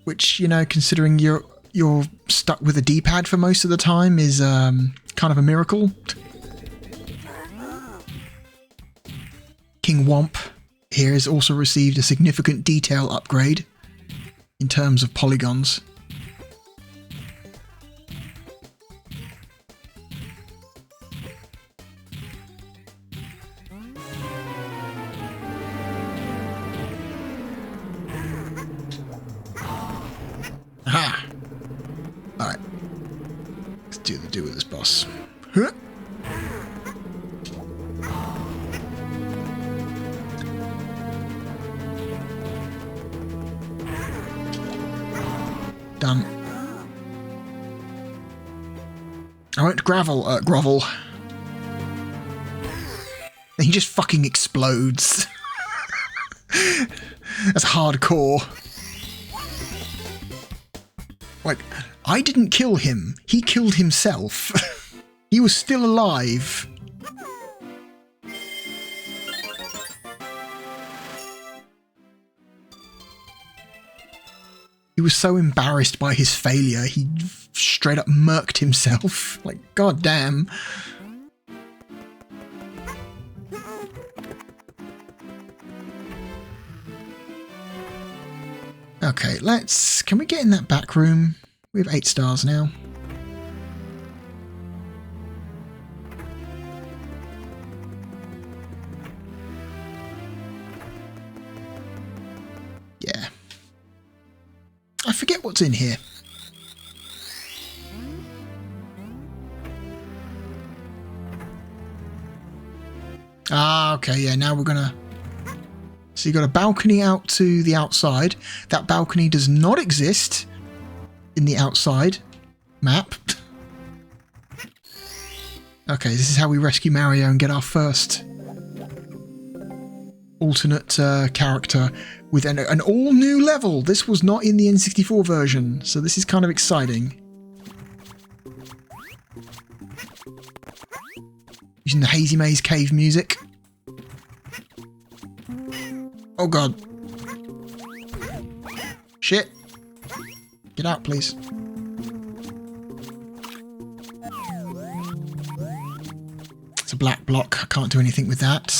Which, you know, considering you're stuck with a D-pad for most of the time is kind of a miracle. King Whomp here has also received a significant detail upgrade in terms of polygons. Aha! Alright. Let's do the do with this boss. Huh? Done. I won't grovel. He just fucking explodes. That's hardcore. Like, I didn't kill him. He killed himself. He was still alive. He was so embarrassed by his failure, he straight up murked himself. Like, goddamn. Okay, can we get in that back room? We have 8 stars now. Yeah. I forget what's in here. Ah, okay, yeah, now we're gonna... So you've got a balcony out to the outside. That balcony does not exist in the outside map. Okay, this is how we rescue Mario and get our first alternate character with an all-new level. This was not in the N64 version, so this is kind of exciting. Using the Hazy Maze cave music. Oh god. Shit. Get out, please. It's a black block. I can't do anything with that.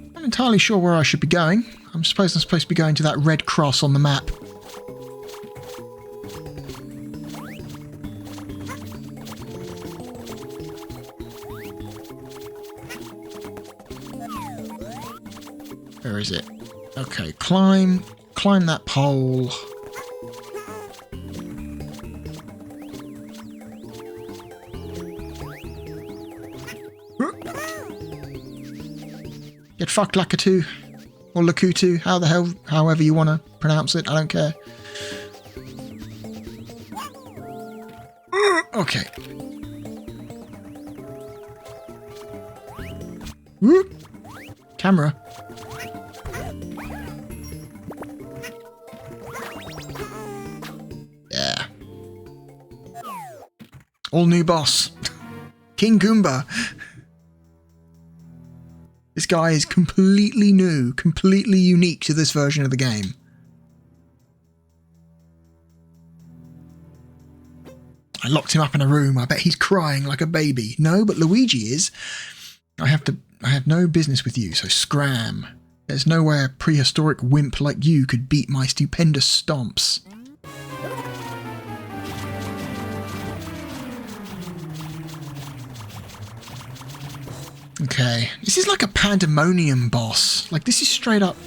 I'm not entirely sure where I should be going. I'm supposed to be going to that red cross on the map. Where is it? Okay, climb that pole. Get fucked, Lakutu. Or Lakutu, however you want to pronounce it, I don't care. Okay. Whoop. Camera. Yeah. All new boss. King Goomba. This guy is completely new, completely unique to this version of the game. I locked him up in a room. I bet he's crying like a baby. No, but Luigi is. I have no business with you, so scram. There's no way a prehistoric wimp like you could beat my stupendous stomps. Okay, this is like a pandemonium boss. Like, this is straight up.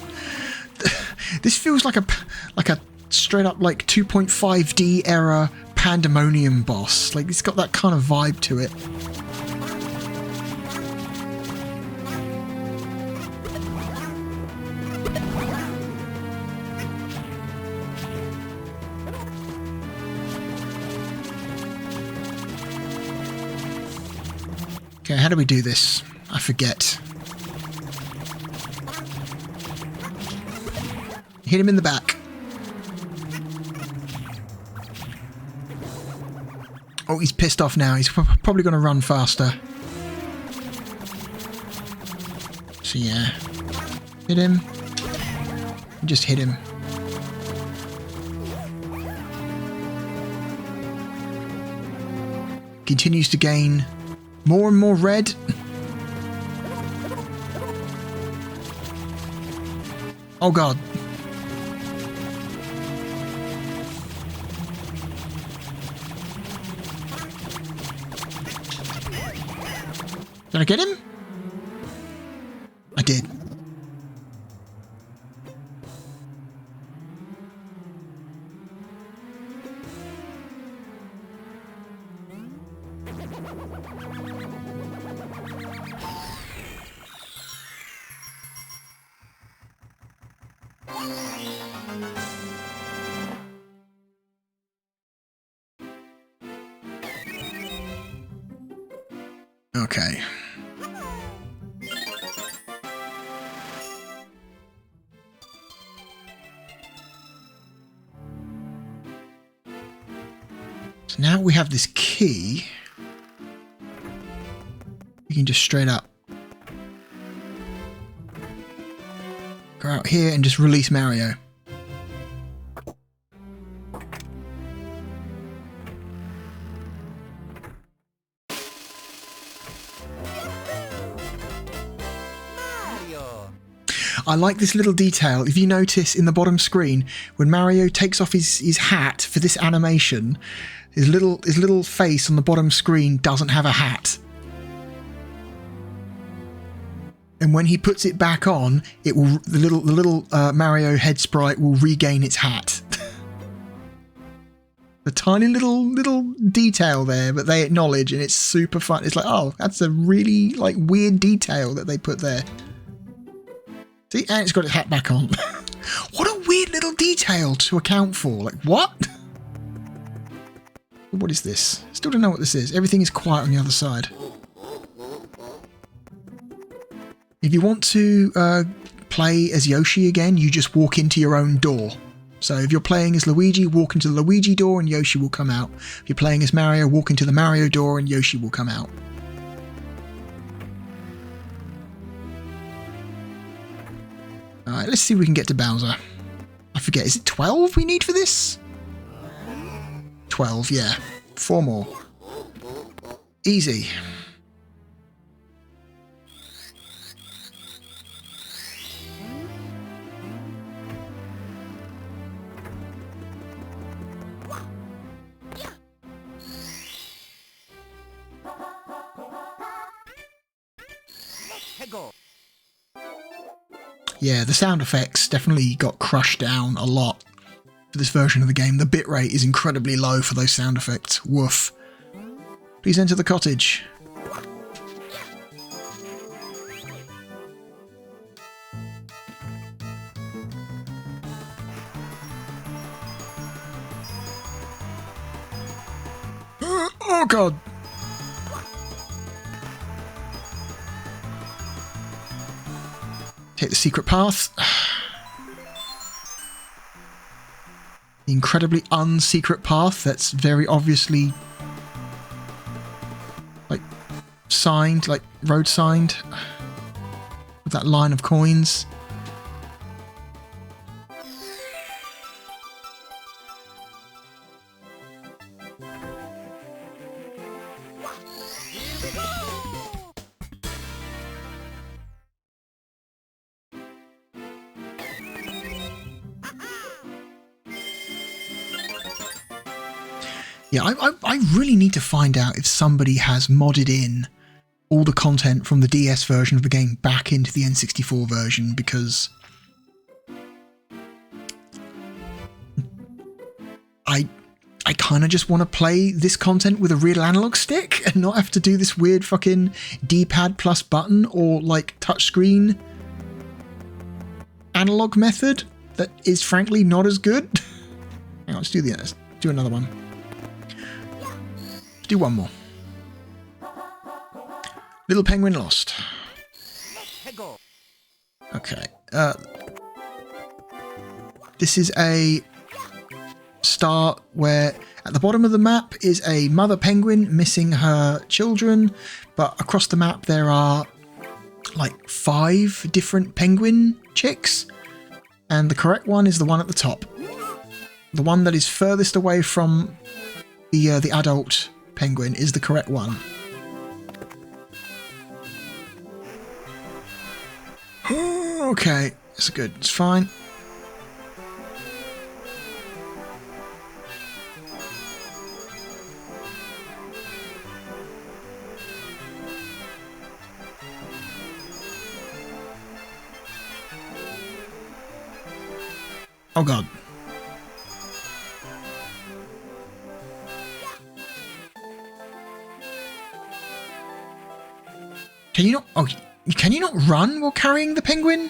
This feels like a straight up like 2.5D era pandemonium boss. Like, it's got that kind of vibe to it. Okay, how do we do this? I forget. Hit him in the back. Oh, he's pissed off now. He's probably going to run faster. So yeah. Hit him. Just hit him. Continues to gain more and more red. Oh god. Did I get him? I did. Okay. So now we have this key. We can just straight up go out here and just release Mario. I like this little detail. If you notice in the bottom screen, when Mario takes off his hat for this animation, his little face on the bottom screen doesn't have a hat. And when he puts it back on, it will the little Mario head sprite will regain its hat. The tiny little detail there, but they acknowledge, and it's super fun. It's like, oh, that's a really like weird detail that they put there. See, and it's got its hat back on. What a weird little detail to account for. Like, what? What is this? Still don't know what this is. Everything is quiet on the other side. If you want to play as Yoshi again, you just walk into your own door. So if you're playing as Luigi, walk into the Luigi door and Yoshi will come out. If you're playing as Mario, walk into the Mario door and Yoshi will come out. Alright, let's see if we can get to Bowser. I forget, is it 12 we need for this? 12, yeah. 4 more. Easy. Let's go. Yeah, the sound effects definitely got crushed down a lot for this version of the game. The bitrate is incredibly low for those sound effects. Woof. Please enter the cottage. Oh god! Take the secret path. The incredibly unsecret path that's very obviously like signed, like road signed with that line of coins. Yeah, I really need to find out if somebody has modded in all the content from the DS version of the game back into the N64 version, because I kind of just want to play this content with a real analog stick and not have to do this weird fucking D-pad plus button or like touchscreen analog method that is frankly not as good. Hang on, let's do another one. Do one more. Little penguin lost. Okay. This is a start where at the bottom of the map is a mother penguin missing her children, but across the map there are like 5 different penguin chicks, and the correct one is the one at the top. The one that is furthest away from the adult penguin is the correct one. Okay, it's good. It's fine. Oh god. Can you not? Oh, can you not run while carrying the penguin?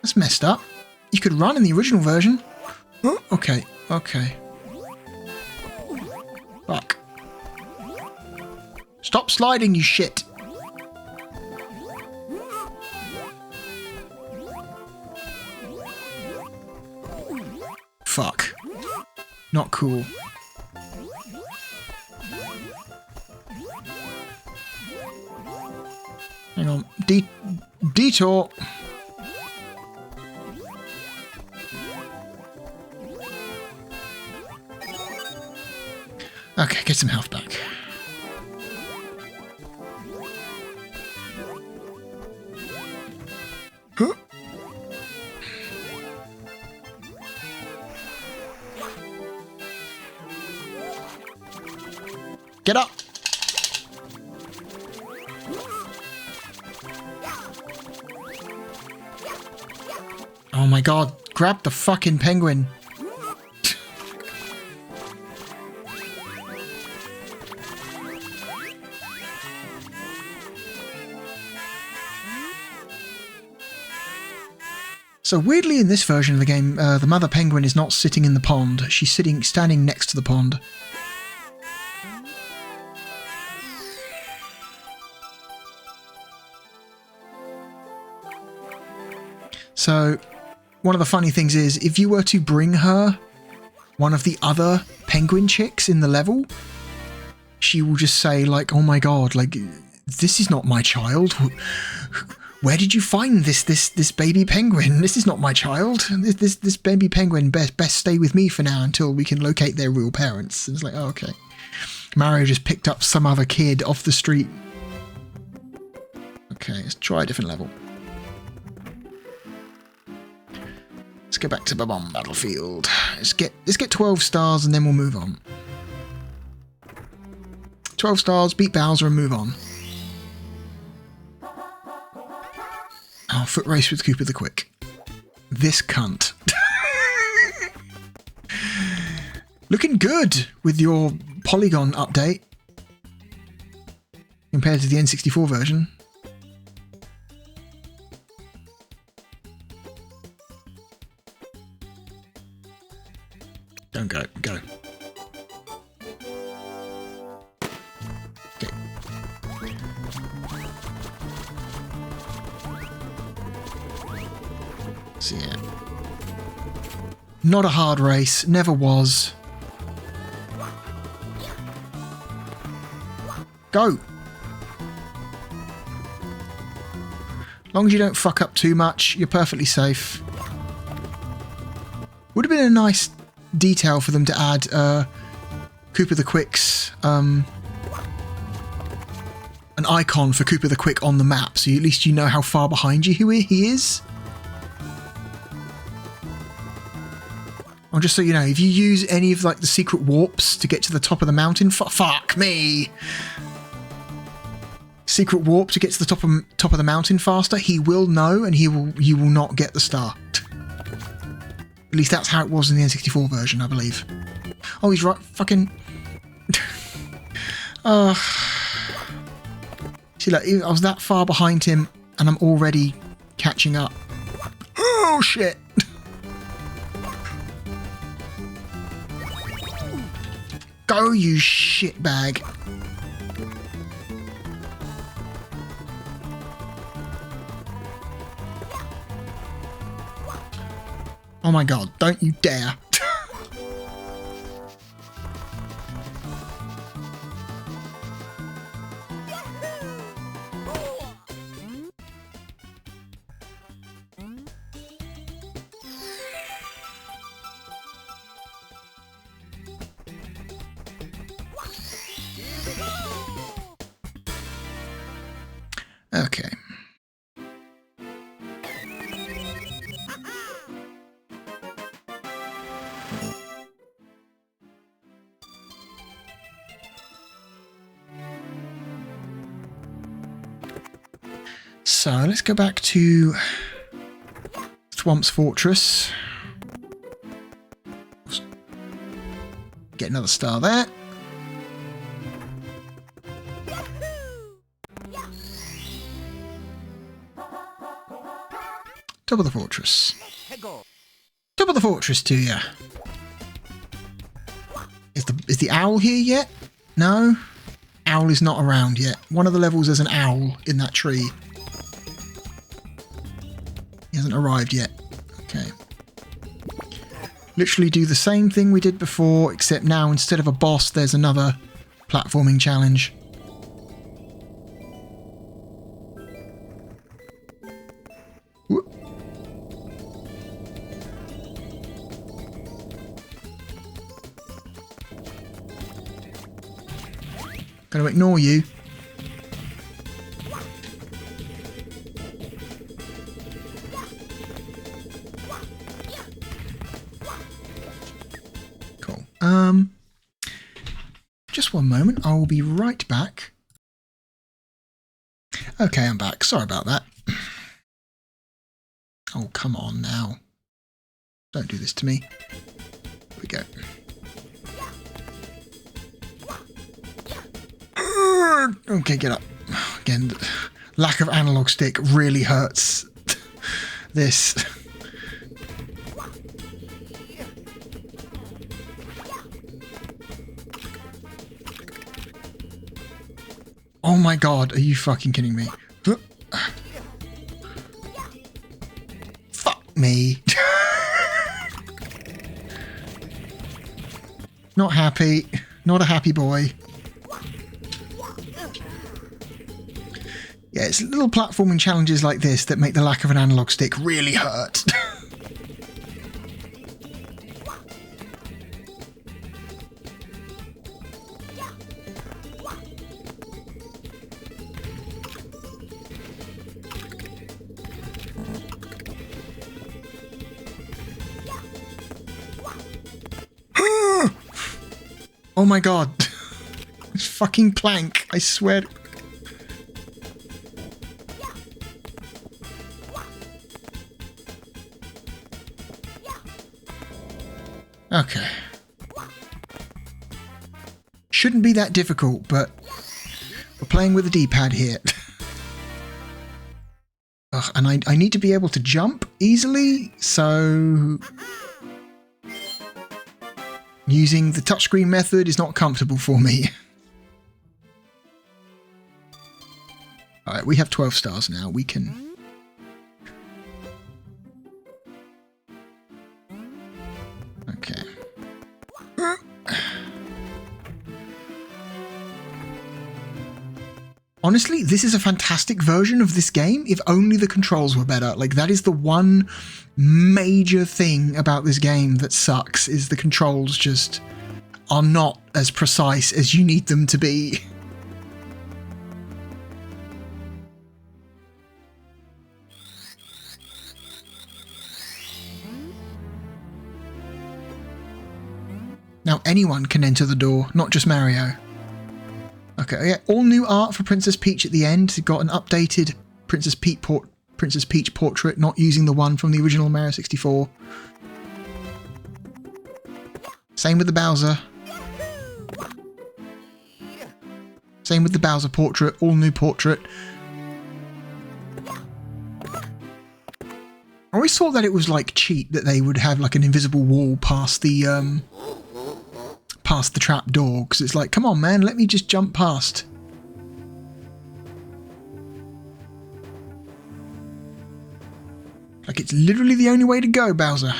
That's messed up. You could run in the original version. Oh, okay, okay. Fuck. Stop sliding, you shit. Fuck. Not cool. Hang on. Detour. Okay, get some health back. Huh? Get up! Oh my god, grab the fucking penguin. So weirdly in this version of the game, the mother penguin is not sitting in the pond, she's standing next to the pond. So, one of the funny things is, if you were to bring her one of the other penguin chicks in the level, she will just say, like, oh my god, like, this is not my child. Where did you find this baby penguin? This is not my child. This baby penguin best stay with me for now until we can locate their real parents. And it's like, oh, okay. Mario just picked up some other kid off the street. Okay, let's try a different level. Let's go back to Bob-omb Battlefield. Let's get 12 stars and then we'll move on. 12 stars, beat Bowser and move on. Oh, Footrace with Koopa the Quick. This cunt. Looking good with your polygon update compared to the N64 version. Don't go. Go. Okay. So yeah. Not a hard race. Never was. Go! As long as you don't fuck up too much, you're perfectly safe. Would have been a nice detail for them to add Koopa the Quick's an icon for Koopa the Quick on the map, so at least you know how far behind you he is. Or just so you know, if you use any of like the secret warps to get to the top of the mountain, fuck me. Secret warp to get to the top of the mountain faster, he will know, and you will not get the star. At least that's how it was in the N64 version, I believe. Oh, he's right. Fucking. See, like, I was that far behind him, and I'm already catching up. Oh shit! Go, you shitbag! Oh my god, don't you dare. Okay. So let's go back to Thwomp's Fortress. Get another star there. Top of the fortress. Top of the fortress to you. Is the owl here yet? No? Owl is not around yet. One of the levels there's an owl in that tree. He hasn't arrived yet. Okay. Literally do the same thing we did before, except now instead of a boss, there's another platforming challenge. Whoop. Gonna ignore you. Cool. Just one moment. I will be right back. Okay, I'm back. Sorry about that. Oh, come on now. Don't do this to me. Here we go. Okay, get up. Again, lack of analog stick really hurts this. Oh my god, are you fucking kidding me? Fuck me. Not happy. Not a happy boy. Yeah, it's little platforming challenges like this that make the lack of an analog stick really hurt. Oh my god. This fucking plank, I swear. Okay. Shouldn't be that difficult, but we're playing with a D-pad here. Ugh, and I need to be able to jump easily, so using the touchscreen method is not comfortable for me. Alright, we have 12 stars now. We can... Okay. Honestly, this is a fantastic version of this game if only the controls were better. Like, that is the one major thing about this game that sucks, is the controls just are not as precise as you need them to be. Now anyone can enter the door, not just Mario. Okay, yeah, all new art for Princess Peach at the end. Got an updated Princess Peach portrait, not using the one from the original Mario 64. Same with the Bowser. Same with the Bowser portrait, all new portrait. I always thought that it was like cheat that they would have like an invisible wall past the trap door, because it's like, come on man, let me just jump past. Like, it's literally the only way to go, Bowser.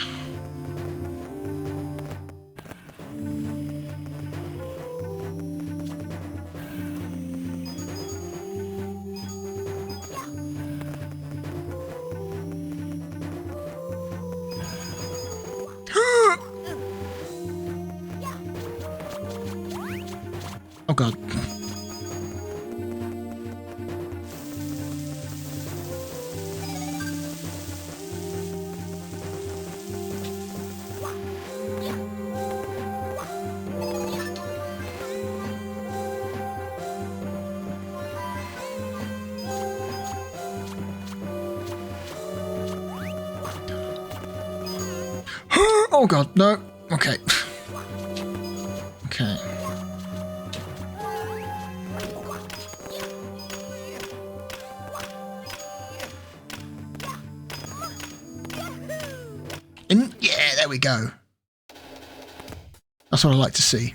Oh god. Oh god, no. Okay. Okay. And yeah, there we go. That's what I like to see.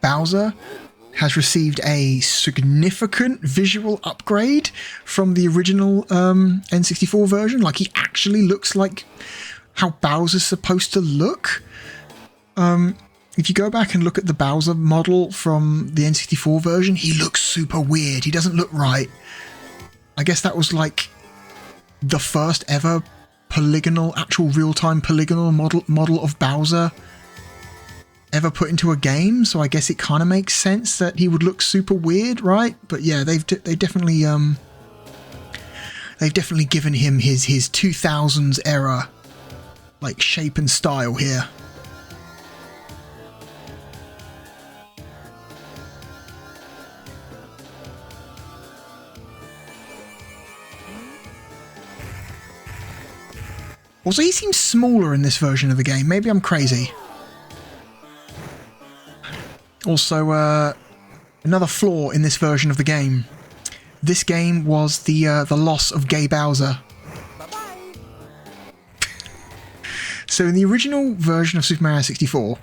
Bowser has received a significant visual upgrade from the original N64 version. Like, he actually looks like how Bowser's supposed to look. If you go back and look at the Bowser model from the N64 version, he looks super weird. He doesn't look right. I guess that was like the first ever polygonal, actual real-time polygonal model of Bowser ever put into a game, so I guess it kind of makes sense that he would look super weird, right? But yeah, they've definitely given him his 2000s era like shape and style here. Also, he seems smaller in this version of the game. Maybe I'm crazy. Also, another flaw in this version of the game. This game was the loss of Gay Bowser. Bye-bye. So in the original version of Super Mario 64,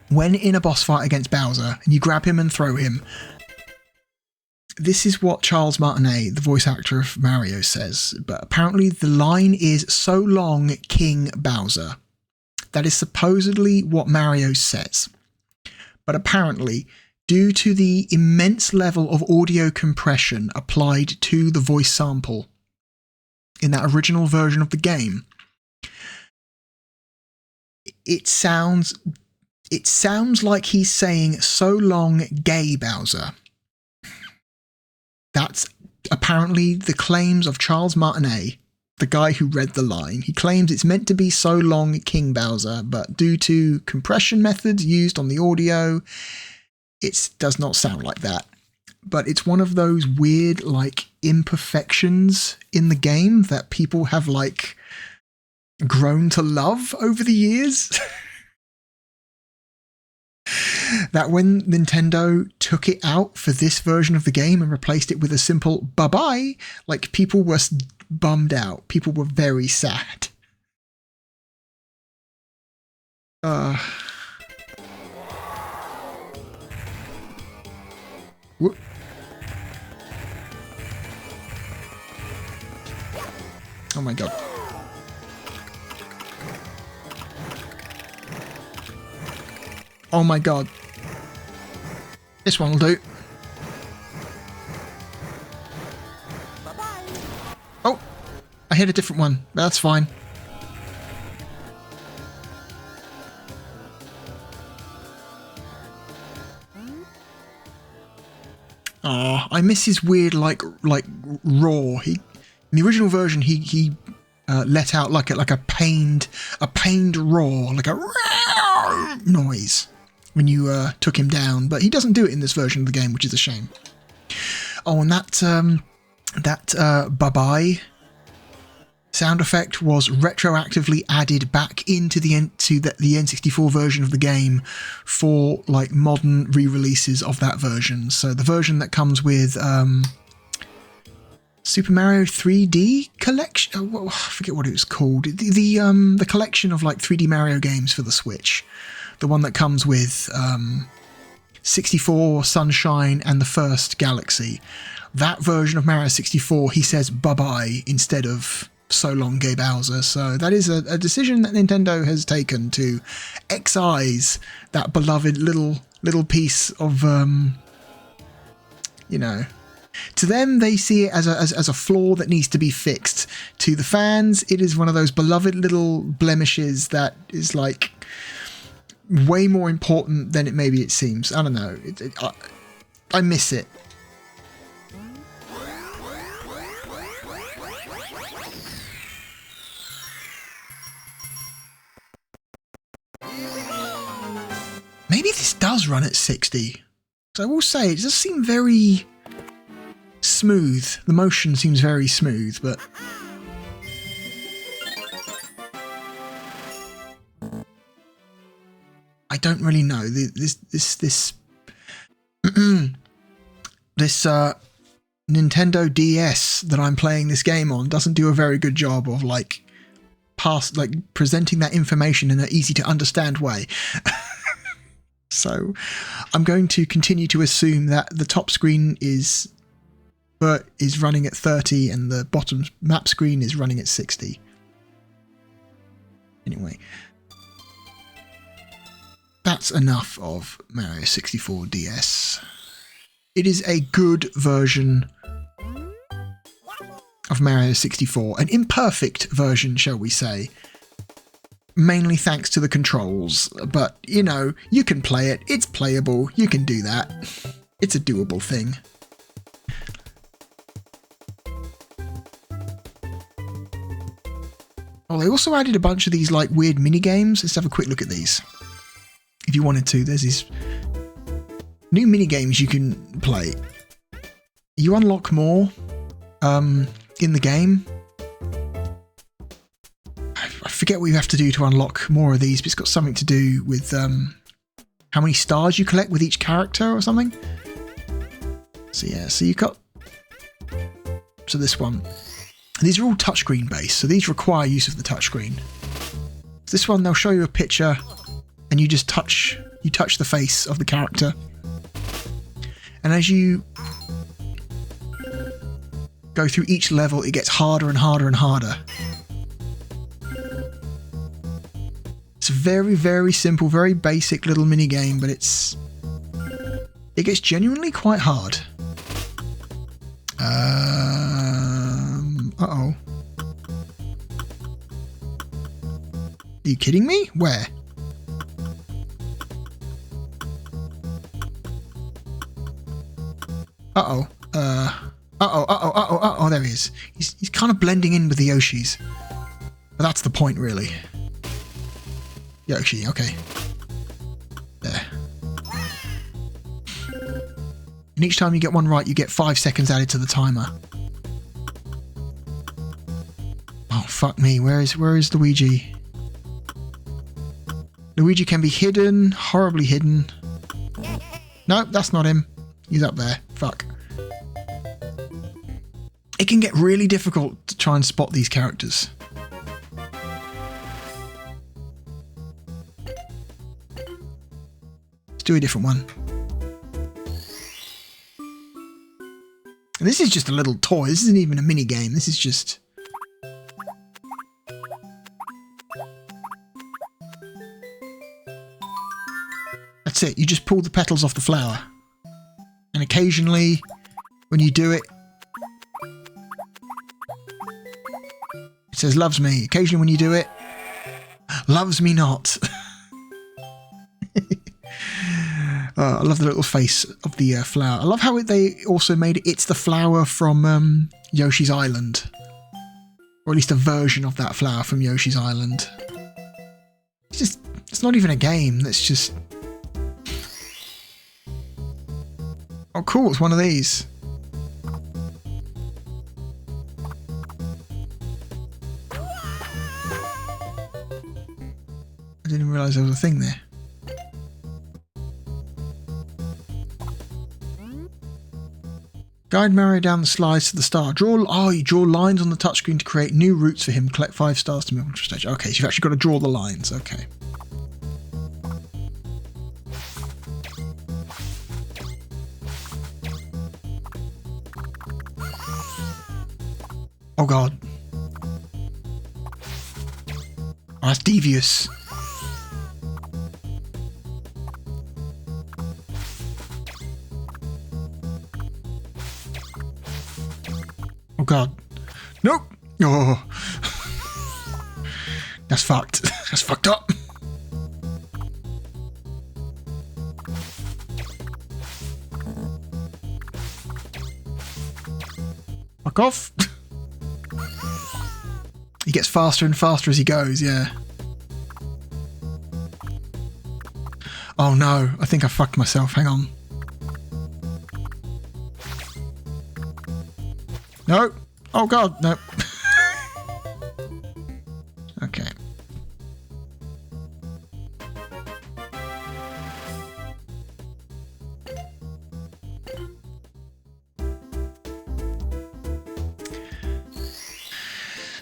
when in a boss fight against Bowser, and you grab him and throw him, this is what Charles Martinet, the voice actor of Mario, says. But apparently the line is, "So long, King Bowser." That is supposedly what Mario says. But apparently, due to the immense level of audio compression applied to the voice sample in that original version of the game. It sounds like he's saying "so long, gay Bowser." That's apparently the claims of Charles Martinet, the guy who read the line. He claims it's meant to be "so long, King Bowser," but due to compression methods used on the audio, it does not sound like that. But it's one of those weird, like, imperfections in the game that people have, like, grown to love over the years. That when Nintendo took it out for this version of the game and replaced it with a simple bye-bye, like, people were bummed out. People were very sad. Whoop. Oh my god. Oh my god. This one will do. Bye-bye. Oh! I hit a different one. That's fine. Oh, I miss his weird, like roar. In the original version, he let out like a pained roar, like a noise when you took him down. But he doesn't do it in this version of the game, which is a shame. Oh, and that bye-bye sound effect was retroactively added back into the N64 version of the game for like modern re-releases of that version. So the version that comes with Super Mario 3D collection. I forget what it was called. The collection of like 3D Mario games for the Switch. The one that comes with 64, Sunshine, and the first Galaxy. That version of Mario 64, he says bye-bye instead of "so long, gay Bowser." So that is a decision that Nintendo has taken to excise that beloved little piece of, you know. To them, they see it as a flaw that needs to be fixed. To the fans, it is one of those beloved little blemishes that is like way more important than it seems. I don't know. I miss it. Maybe this does run at 60. So I will say, it does seem very smooth. The motion seems very smooth, but I don't really know. This Nintendo DS that I'm playing this game on doesn't do a very good job of presenting that information in an easy to understand way. So I'm going to continue to assume that the top screen is running at 30 and the bottom map screen is running at 60. Anyway, that's enough of Mario 64 DS. It is a good version of Mario 64, an imperfect version, shall we say. Mainly thanks to the controls, but you know, you can play it, it's playable, you can do that. It's a doable thing. Oh, they also added a bunch of these like weird mini games. Let's have a quick look at these. If you wanted to, there's these new mini games you can play. You unlock more in the game. I forget what you have to do to unlock more of these, but it's got something to do with how many stars you collect with each character or something. So yeah, so you've got this one. These are all touchscreen based, so these require use of the touchscreen. This one, they'll show you a picture, and you just touch the face of the character, and as you go through each level, it gets harder and harder and harder. It's a very, very simple, very basic little mini game, but it's It gets genuinely quite hard. Uh-oh. Are you kidding me? Where? Uh-oh. Uh-oh, there he is. He's kind of blending in with the Yoshis. But that's the point, really. Yoshi, okay. There. And each time you get one right, you get 5 seconds added to the timer. Oh, fuck me. Where is Luigi? Luigi can be hidden, horribly hidden. No, that's not him. He's up there. Fuck. It can get really difficult to try and spot these characters. Let's do a different one. And this is just a little toy. This isn't even a mini game. This is just... That's it. You just pull the petals off the flower. And occasionally, when you do it, it says loves me. Occasionally when you do it, loves me not. I love the little face of the flower. I love how they also made it. It's the flower from Yoshi's Island. Or at least a version of that flower from Yoshi's Island. It's not even a game. That's just... Oh, cool. It's one of these. I didn't realise there was a thing there. Guide Mario down the slides to the star. You draw lines on the touchscreen to create new routes for him. Collect 5 stars to move on to a stage. Okay, so you've actually got to draw the lines. Okay. Oh god. Oh, that's devious. Oh god. Nope. Oh. That's fucked. That's fucked up. Fuck off. He gets faster and faster as he goes, yeah. Oh no, I think I fucked myself. Hang on. No. Oh god, no. Okay.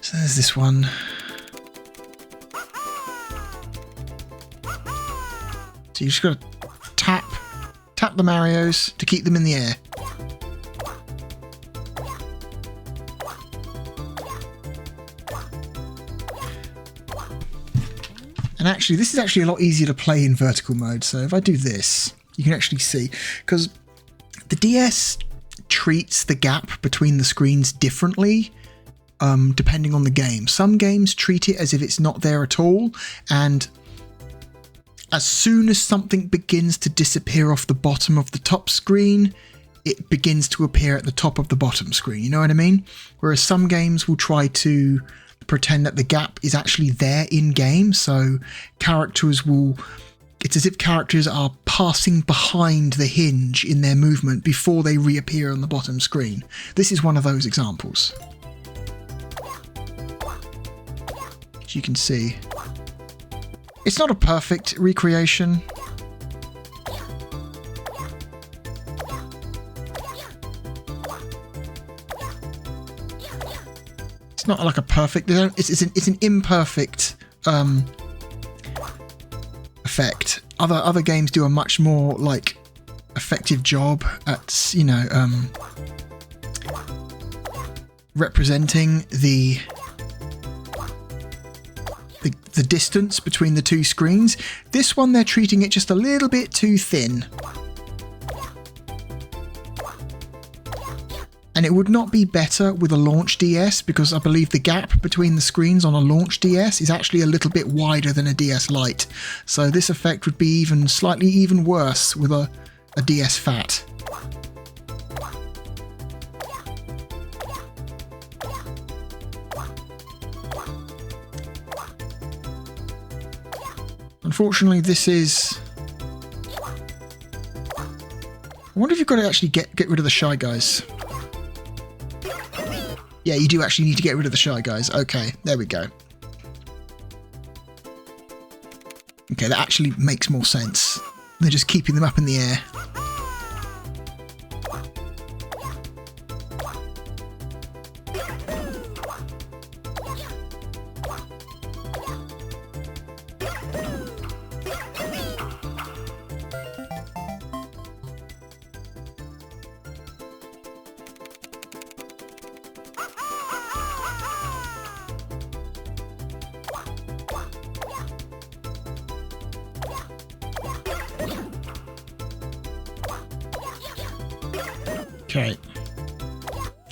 So there's this one. So you just got to tap the Marios to keep them in the air. And actually, this is actually a lot easier to play in vertical mode. So if I do this, you can actually see, because the DS treats the gap between the screens differently depending on the game. Some games treat it as if it's not there at all, and as soon as something begins to disappear off the bottom of the top screen, it begins to appear at the top of the bottom screen. You know what I mean? Whereas some games will try to pretend that the gap is actually there in game, so characters will... It's as if characters are passing behind the hinge in their movement before they reappear on the bottom screen. This is one of those examples. As you can see. It's not a perfect recreation. It's not like a perfect... It's an imperfect effect. Other games do a much more like effective job at, you know, representing the distance between the two screens. This one, they're treating it just a little bit too thin. And it would not be better with a launch DS because I believe the gap between the screens on a launch DS is actually a little bit wider than a DS Lite. So this effect would be even worse with a DS Fat. Unfortunately, this is... I wonder if you've got to actually get rid of the Shy Guys. Yeah, you do actually need to get rid of the Shy Guys. Okay, there we go. Okay, that actually makes more sense than just keeping them up in the air. Okay.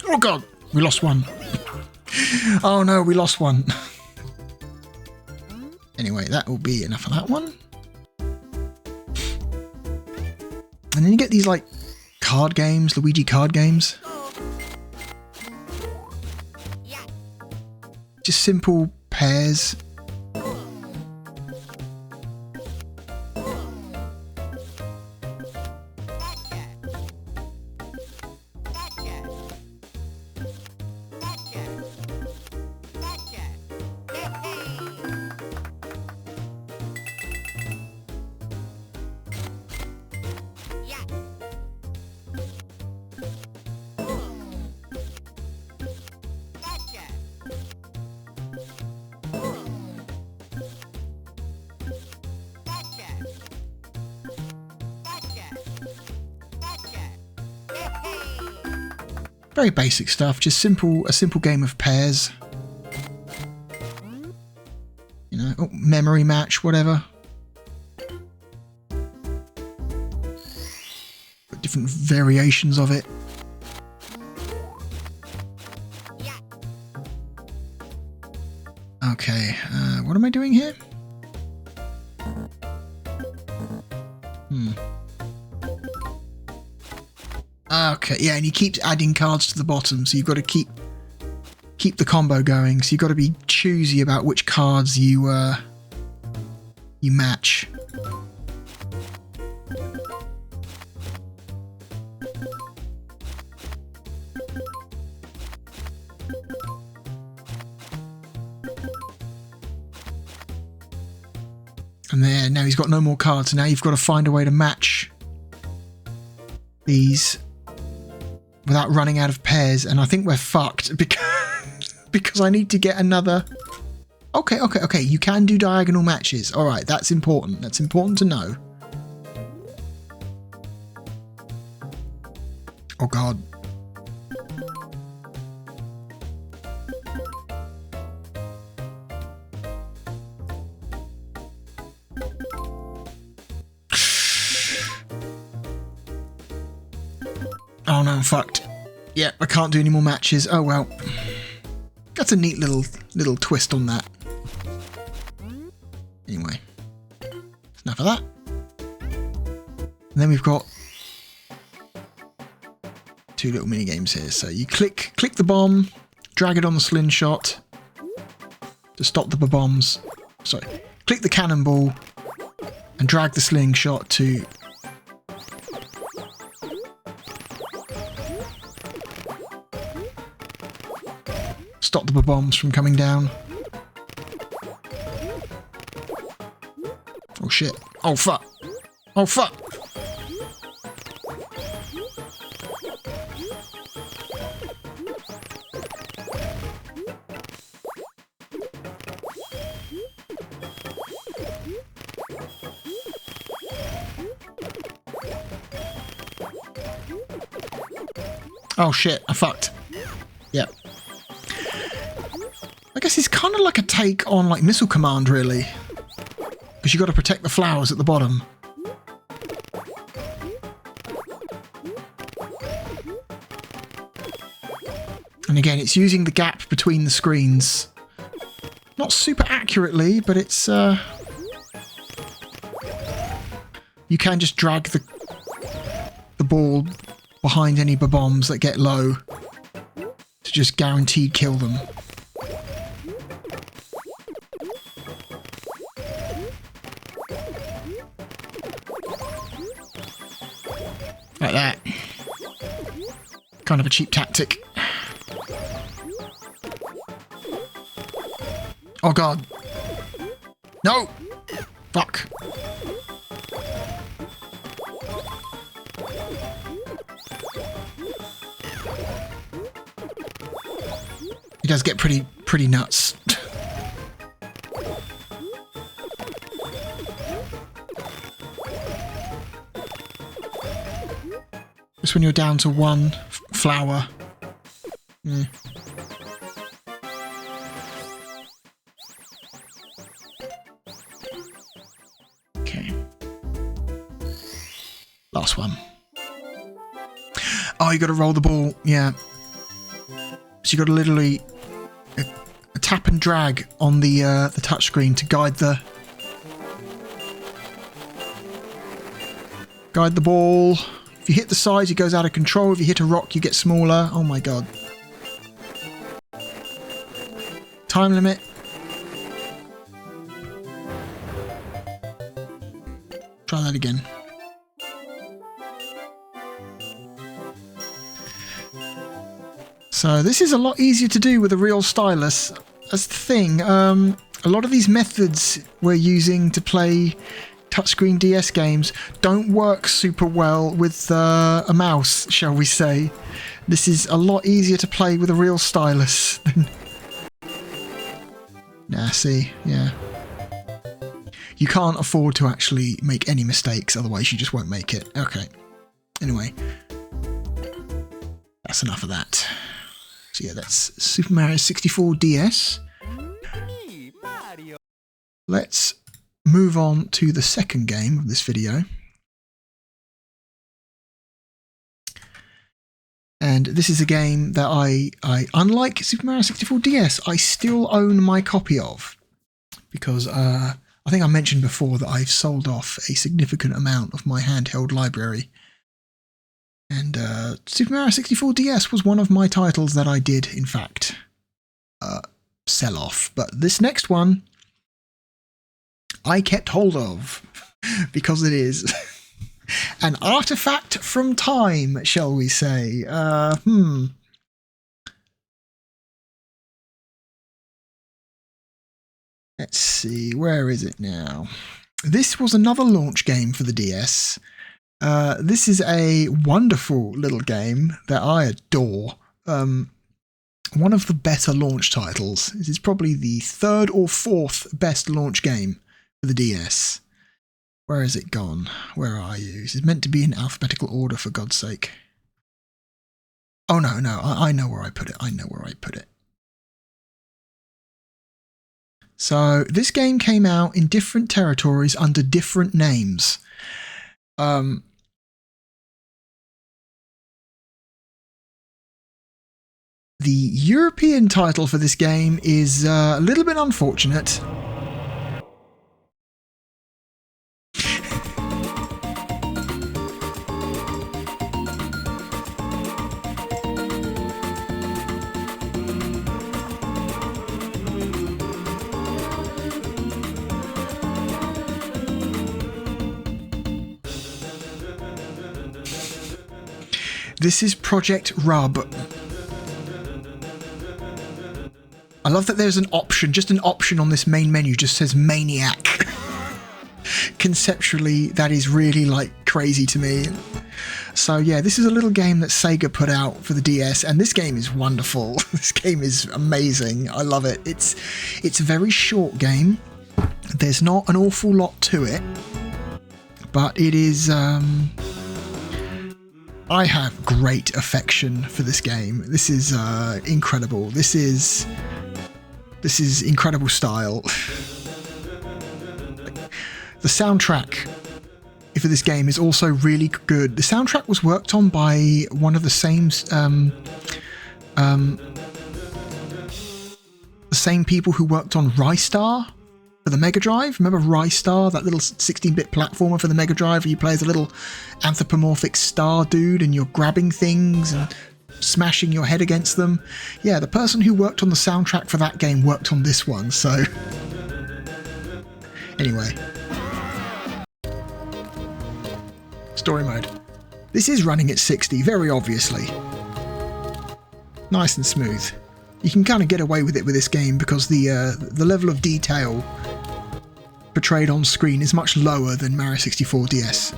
Oh god, we lost one. Oh no, we lost one. Anyway, that will be enough of that one. And then you get these like card games, Luigi card games. Just simple pairs. Very basic stuff, just a simple game of pairs. You know, oh, memory match, whatever. Different variations of it. Okay, what am I doing here? Okay, yeah, and he keeps adding cards to the bottom, so you've got to keep the combo going. So you've got to be choosy about which cards you match. And there, now he's got no more cards. Now you've got to find a way to match these without running out of pairs, and I think we're fucked because I need to get another... Okay, you can do diagonal matches. Alright, that's important. That's important to know. Oh god. Oh no, I'm fucked. Yeah, I can't do any more matches. Oh well. That's a neat little twist on that. Anyway. Enough of that. And then we've got two little mini games here. So you click the bomb, drag it on the slingshot to stop the bombs. Sorry. Click the cannonball and drag the slingshot to stop the bombs from coming down. Oh shit. Oh fuck. Oh fuck. Oh shit, I fucked. Yep. I guess it's kind of like a take on like Missile Command, really. Because you've got to protect the flowers at the bottom. And again, it's using the gap between the screens. Not super accurately, but it's... you can just drag the ball behind any bob-ombs that get low to just guaranteed kill them. Like that. Kind of a cheap tactic. Oh god. No! Fuck. It does get pretty nuts. Just when you're down to one flower. Okay. Last one. Oh, you got to roll the ball. Yeah. So you got to literally a tap and drag on the touchscreen to guide the ball. If you hit the sides, it goes out of control. If you hit a rock, you get smaller. Oh my god. Time limit. Try that again. So this is a lot easier to do with a real stylus. That's the thing. A lot of these methods we're using to play touchscreen DS games don't work super well with a mouse, shall we say. This is a lot easier to play with a real stylus than... Nah, see, yeah. You can't afford to actually make any mistakes, otherwise you just won't make it. Okay. Anyway. That's enough of that. So yeah, that's Super Mario 64 DS. Let's move on to the second game of this video. And this is a game that I unlike Super Mario 64 DS, I still own my copy of. Because I think I mentioned before that I've sold off a significant amount of my handheld library. And Super Mario 64 DS was one of my titles that I did, in fact, sell off. But this next one, I kept hold of, because it is an artifact from time, shall we say. Let's see, where is it now? This was another launch game for the DS. This is a wonderful little game that I adore. One of the better launch titles. This is probably the third or fourth best launch game for the DS. Where has it gone? Where are you? This is meant to be in alphabetical order, for God's sake. Oh no, I know where I put it. I know where I put it. So this game came out in different territories under different names. The European title for this game is a little bit unfortunate. This is Project Rub. I love that there's an option, just an option on this main menu, just says Maniac. Conceptually, that is really like crazy to me. So yeah, this is a little game that Sega put out for the DS, and this game is wonderful. This game is amazing. I love it. It's a very short game. There's not an awful lot to it, but it is... I have great affection for this game. This is incredible. This is incredible style. The soundtrack for this game is also really good. The soundtrack was worked on by one of the same the same people who worked on Rystar for the Mega Drive. Remember Rystar, that little 16-bit platformer for the Mega Drive where you play as a little anthropomorphic star dude and you're grabbing things and smashing your head against them? Yeah, the person who worked on the soundtrack for that game worked on this one, so... Anyway. Story mode. This is running at 60, very obviously. Nice and smooth. You can kind of get away with it with this game because the level of detail portrayed on screen is much lower than Mario 64 DS.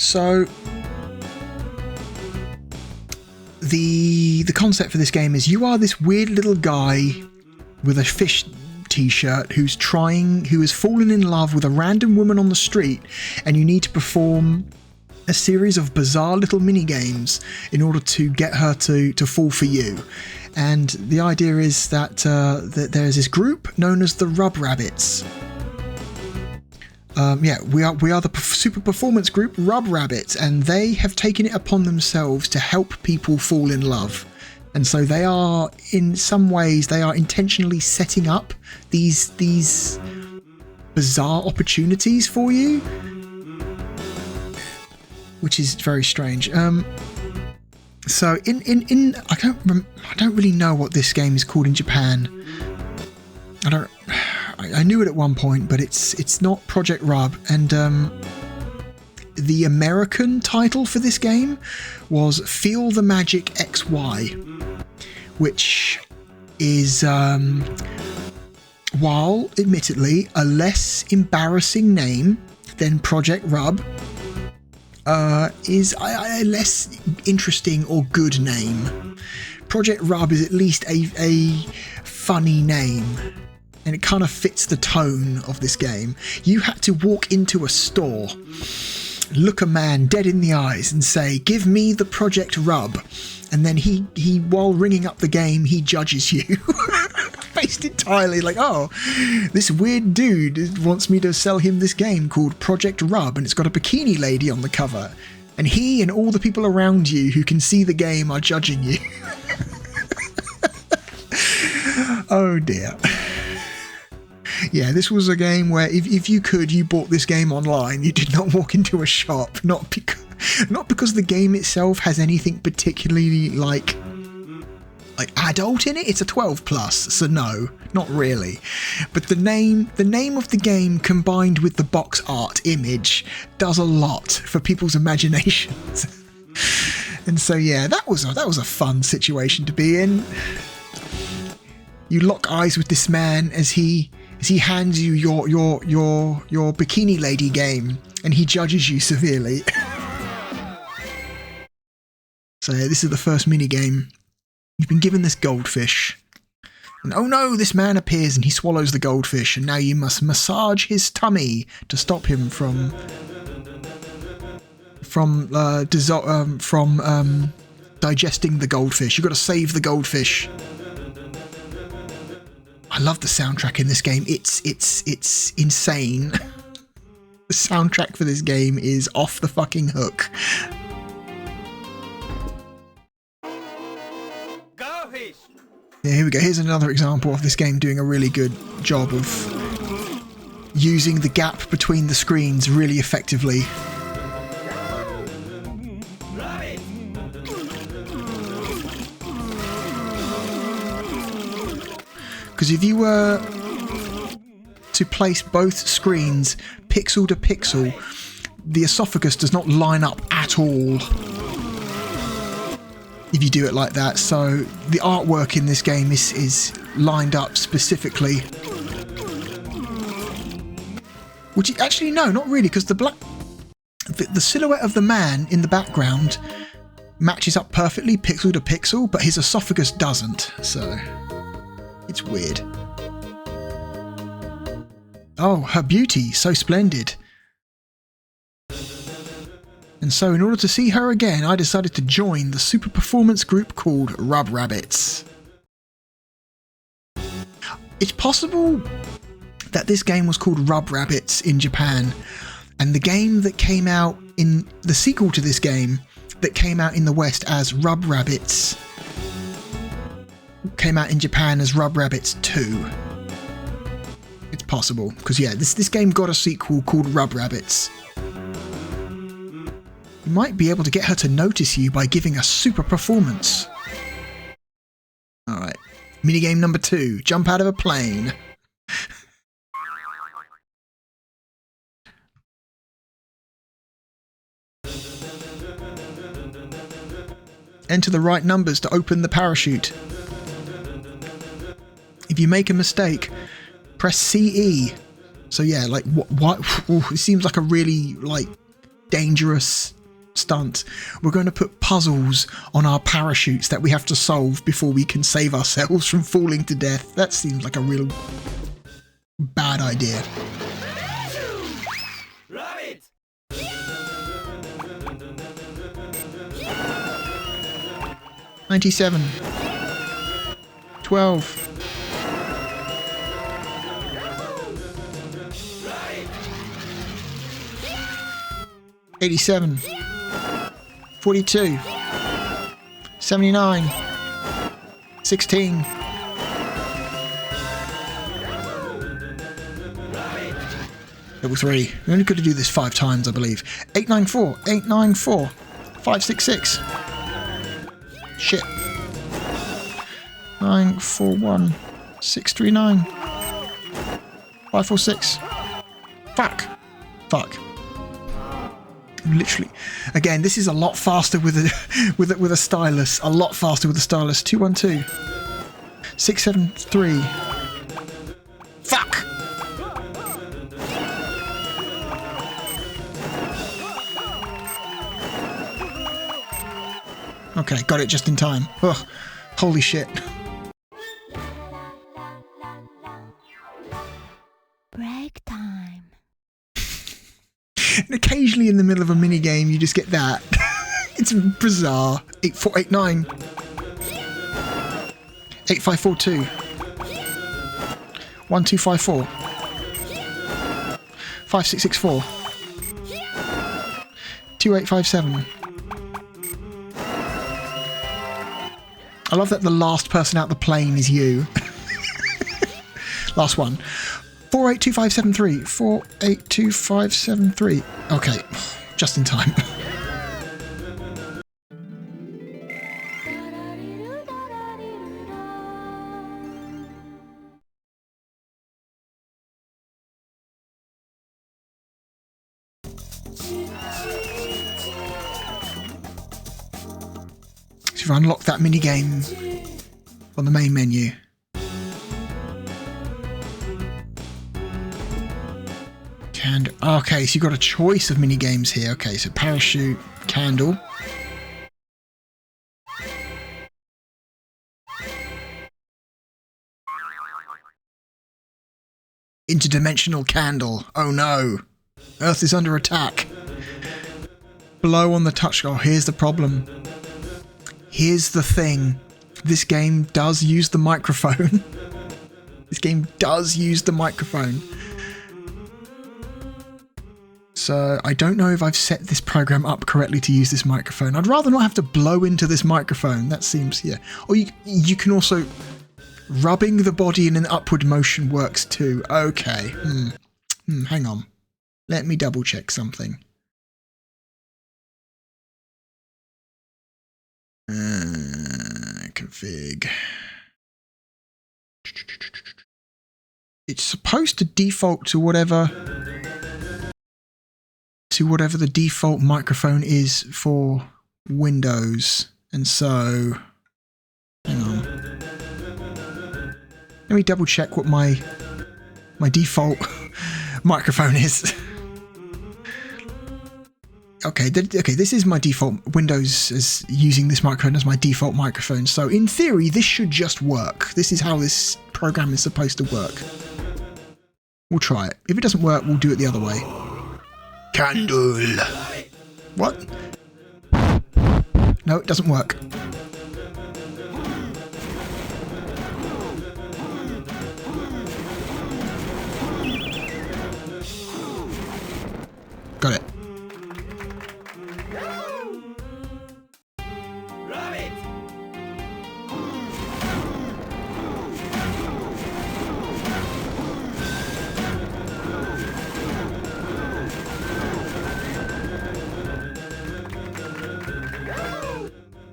So the concept for this game is you are this weird little guy with a fish t-shirt who has fallen in love with a random woman on the street, and you need to perform a series of bizarre little mini games in order to get her to fall for you. And the idea is that there's this group known as the Rub Rabbits. We are the super performance group Rub Rabbits, and they have taken it upon themselves to help people fall in love. And so they are, in some ways, they are intentionally setting up these bizarre opportunities for you, which is very strange. So I don't really know what this game is called in Japan. I knew it at one point, but it's not Project Rub, and the American title for this game was Feel the Magic XY, which is, while admittedly a less embarrassing name than Project Rub, is a less interesting or good name. Project Rub is at least a funny name, and it kind of fits the tone of this game. You had to walk into a store, look a man dead in the eyes and say, "Give me the Project Rub," and then he while ringing up the game, he judges you. Based entirely like, oh, this weird dude wants me to sell him this game called Project Rub, and it's got a bikini lady on the cover, and he and all the people around you who can see the game are judging you. Oh dear. Yeah, this was a game where if you could, you bought this game online. You did not walk into a shop, not because the game itself has anything particularly like adult in it. It's a 12 plus, so no, not really. But the name of the game combined with the box art image does a lot for people's imaginations. And so yeah, that was a fun situation to be in. You lock eyes with this man as he hands you your bikini lady game, and he judges you severely. So yeah, this is the first mini game. You've been given this goldfish, and oh no, this man appears and he swallows the goldfish, and now you must massage his tummy to stop him from digesting the goldfish. You've got to save the goldfish. I love the soundtrack in this game. It's insane. The soundtrack for this game is off the fucking hook. Goldfish! Yeah, here we go. Here's another example of this game doing a really good job of using the gap between the screens really effectively. Because if you were to place both screens pixel to pixel, the esophagus does not line up at all if you do it like that. So the artwork in this game is lined up specifically. Which actually, no, not really, because the silhouette of the man in the background matches up perfectly pixel to pixel, but his esophagus doesn't, so it's weird. Oh, her beauty, so splendid. And so in order to see her again, I decided to join the super performance group called Rub Rabbits. It's possible that this game was called Rub Rabbits in Japan, and the game that came out in the sequel to this game that came out in the West as Rub Rabbits came out in Japan as Rub Rabbits 2. It's possible, because yeah, this game got a sequel called Rub Rabbits. You might be able to get her to notice you by giving a super performance. Alright, minigame number 2, jump out of a plane. Enter the right numbers to open the parachute. If you make a mistake, press CE. So yeah, like what? It seems like a really like dangerous stunt. We're going to put puzzles on our parachutes that we have to solve before we can save ourselves from falling to death. That seems like a real bad idea. Rabbit! 97. 12. 87. 42. 79. 16. Level 3. We're only going to do this 5 times, I believe. 894. 894. 566. Shit. 941. 639. 546. Fuck. Fuck. Literally. Again, this is a lot faster with a stylus. A lot faster with a stylus. 212. 673. Fuck. Okay, got it just in time. Ugh, holy shit. Break time. And occasionally in the middle of a mini game, you just get that. It's bizarre. 8489. 8542. 1254. 5664. 2857. I love that the last person out the plane is you. Last one. 482573. 482573. Okay, just in time. So you've unlocked that mini game on the main menu. Okay, so you've got a choice of mini games here. Okay, so parachute, candle. Interdimensional candle. Oh no. Earth is under attack. Blow on the touch. Oh, here's the problem. Here's the thing. This game does use the microphone. This game does use the microphone. So I don't know if I've set this program up correctly to use this microphone. I'd rather not have to blow into this microphone. That seems, yeah. Or you can also... Rubbing the body in an upward motion works too. Okay. Hang on. Let me double check something. Config. It's supposed to default to whatever the default microphone is for Windows. And so, hang on. Let me double check what my default microphone is. Okay, this is my default. Windows is using this microphone as my default microphone. So in theory, this should just work. This is how this program is supposed to work. We'll try it. If it doesn't work, we'll do it the other way. Candle. What? No, it doesn't work. Got it. Rabbit!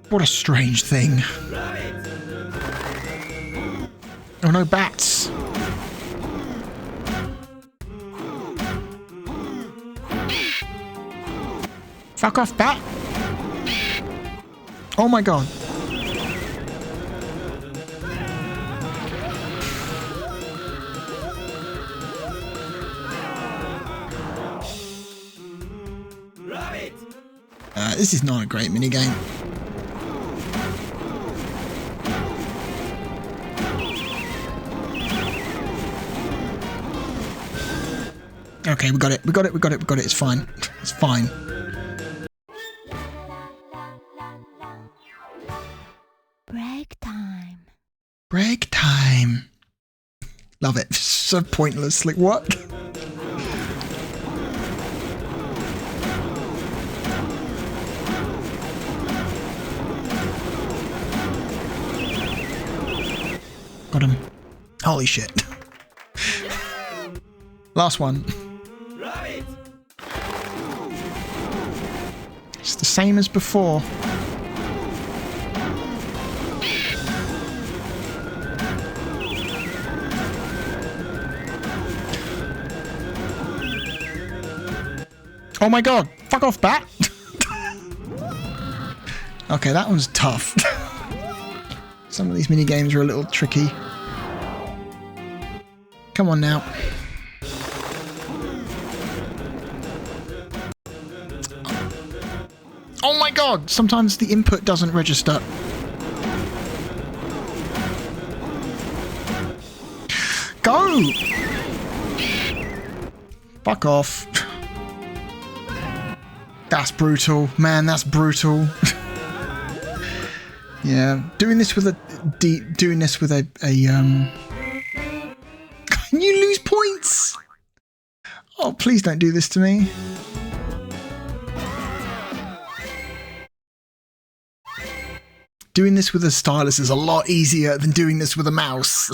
What a strange thing. Rabbit! Oh no, bats. Fuck off, bat. Oh my god. Rabbit! This is not a great minigame. Okay, we got it. We got it. We got it. We got it. It's fine. It's fine. Break time. Break time. Love it. So pointless. Like, what? Got him. Holy shit. Last one. Rabbit! It's the same as before. Oh my god! Fuck off, bat! Okay, that one's tough. Some of these mini games are a little tricky. Come on now. Oh my god! Sometimes the input doesn't register. Go! Fuck off. That's brutal. Man, that's brutal. Yeah. Doing this with a Can you lose points? Oh, please don't do this to me. Doing this with a stylus is a lot easier than doing this with a mouse.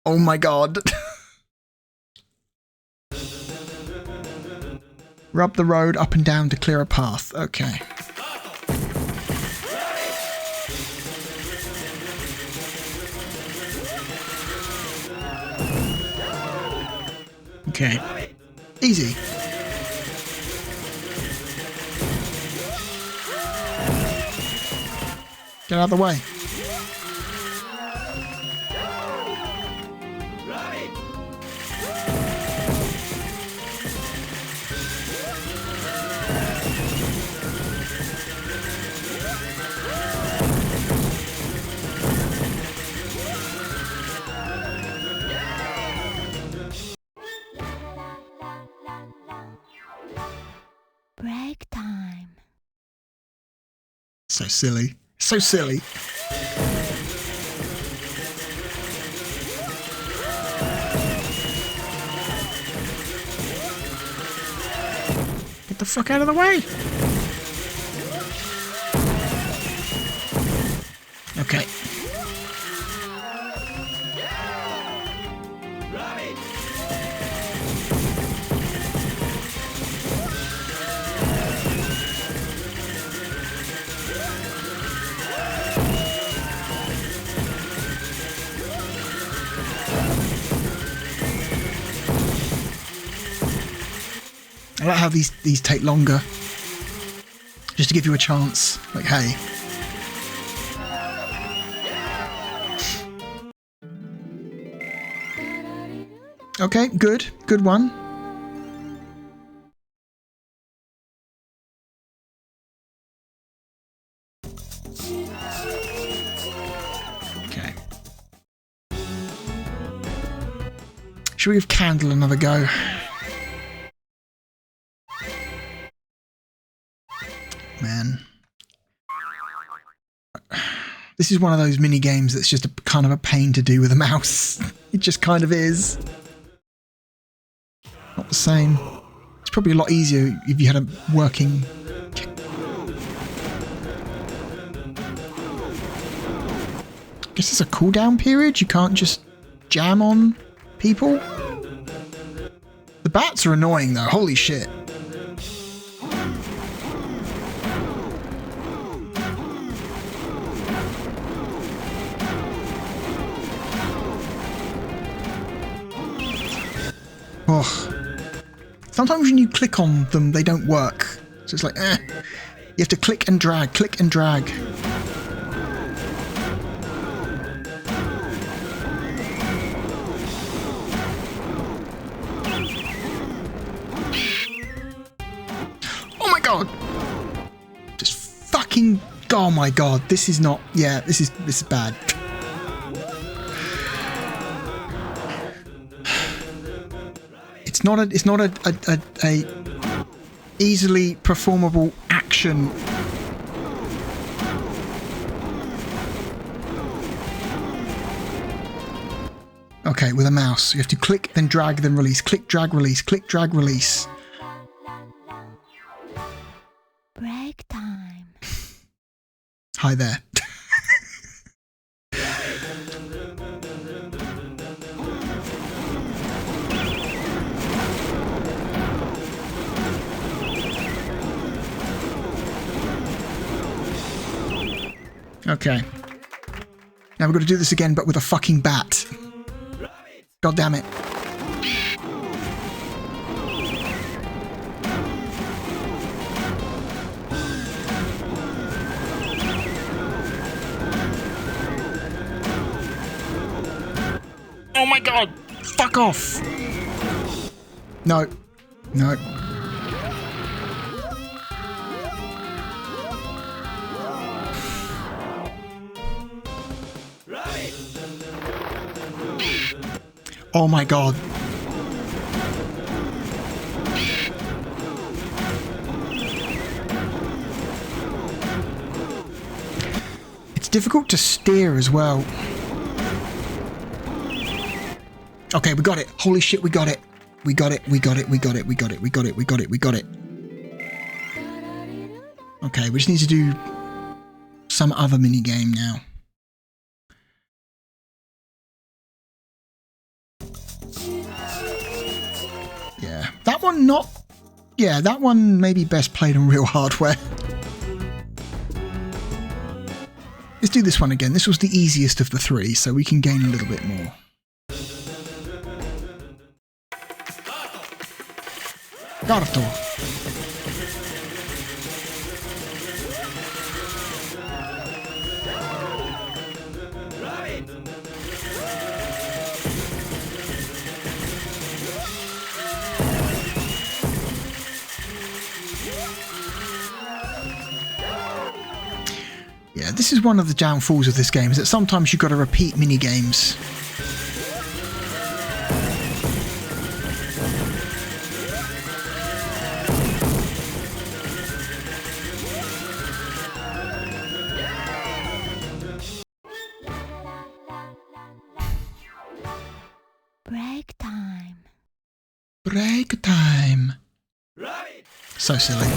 Oh my god. Rub the road up and down to clear a path. Okay. Okay. Easy. Get out of the way. Break time. So silly. So silly. Get the fuck out of the way. Okay. I like how these take longer. Just to give you a chance. Like, hey. Okay, good. Good one. Should we give Candle another go? Man. This is one of those mini games that's just a kind of a pain to do with a mouse. It just kind of is. Not the same. It's probably a lot easier if you had a working... I guess there's a cooldown period. You can't just jam on people. The bats are annoying though. Holy shit. Oh. Sometimes when you click on them, they don't work. So it's like, eh. You have to click and drag, click and drag. Oh my god! Just fucking, oh my god, this is not, yeah, this is bad. It's not a easily performable action. Okay, with a mouse, you have to click, then drag, then release. Click, drag, release. Click, drag, release. Break time. Hi there. Okay. Now we've got to do this again, but with a fucking bat. God damn it. Oh my god! Fuck off! No. No. Oh my god. It's difficult to steer as well. Okay, we got it. Holy shit, we got it. We got it, we got it, we got it, we got it, we got it, we got it, we got it. Okay, we just need to do some other mini game now. Yeah, that one not... Yeah, that one may be best played on real hardware. Let's do this one again. This was the easiest of the three, so we can gain a little bit more. Garto. Yeah, this is one of the downfalls of this game, is that sometimes you've got to repeat mini games. Break time. Break time. Rabbit! So silly.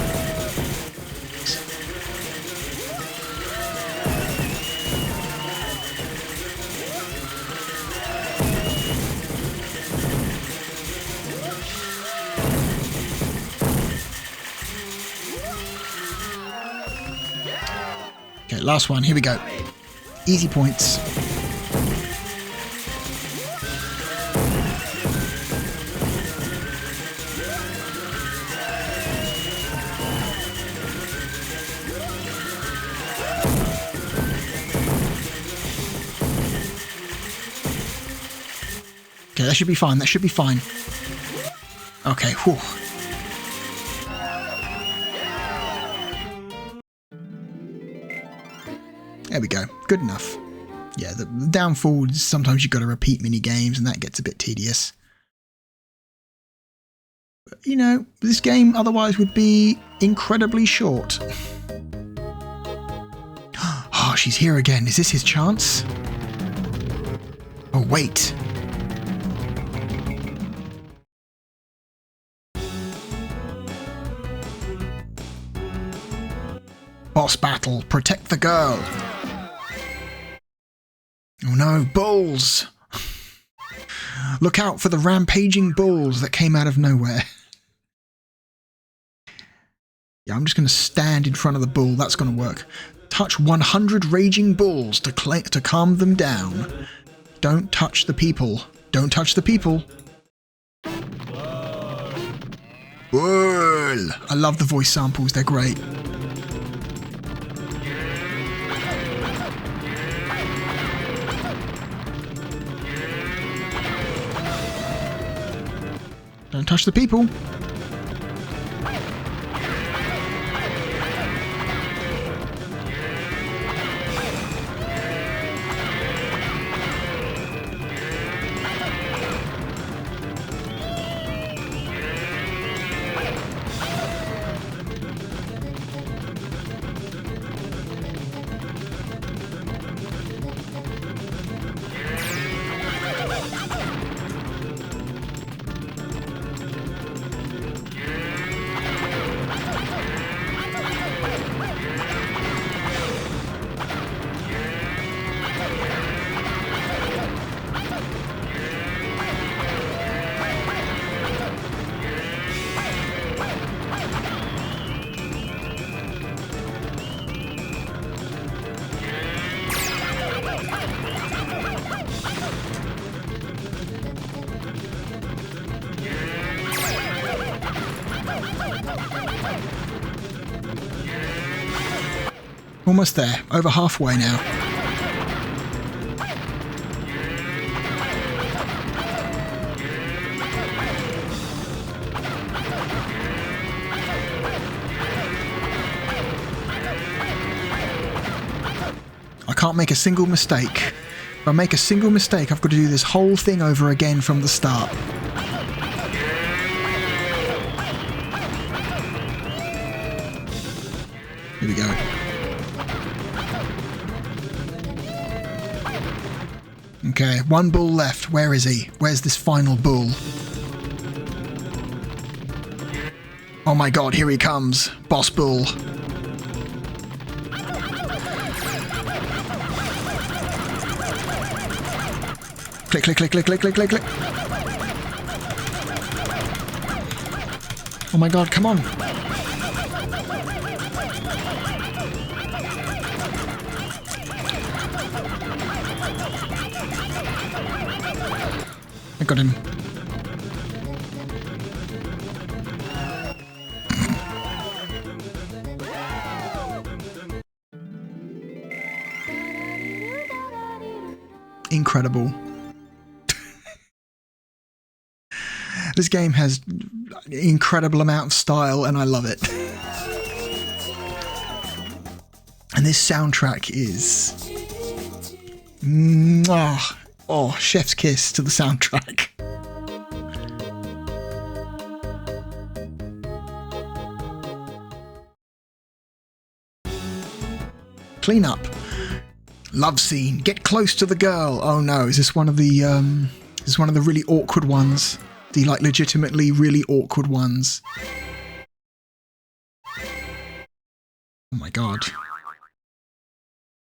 Okay, last one. Here we go. Easy points. Okay, that should be fine. That should be fine. Okay, whew. There we go. Good enough. Yeah, the downfall is sometimes you've got to repeat mini games and that gets a bit tedious. You know, this game otherwise would be incredibly short. Oh, she's here again. Is this his chance? Oh, wait. Boss battle. Protect the girl. Oh no, bulls. Look out for the rampaging bulls that came out of nowhere. Yeah, I'm just going to stand in front of the bull. That's going to work. Touch 100 raging bulls to calm them down. Don't touch the people. Don't touch the people. Whoa! I love the voice samples. They're great. Don't touch the people. Almost there. Over halfway now. I can't make a single mistake. If I make a single mistake, I've got to do this whole thing over again from the start. Here we go. Okay, one bull left. Where is he? Where's this final bull? Oh my god, here he comes. Boss bull. Click, click, click, click, click, click, click, click. Oh my god, come on. I got him. Incredible. This game has an incredible amount of style and I love it. And this soundtrack is... Oh, chef's kiss to the soundtrack. Clean up. Love scene. Get close to the girl. Oh no, is this one of the really awkward ones? The like legitimately really awkward ones. Oh my god.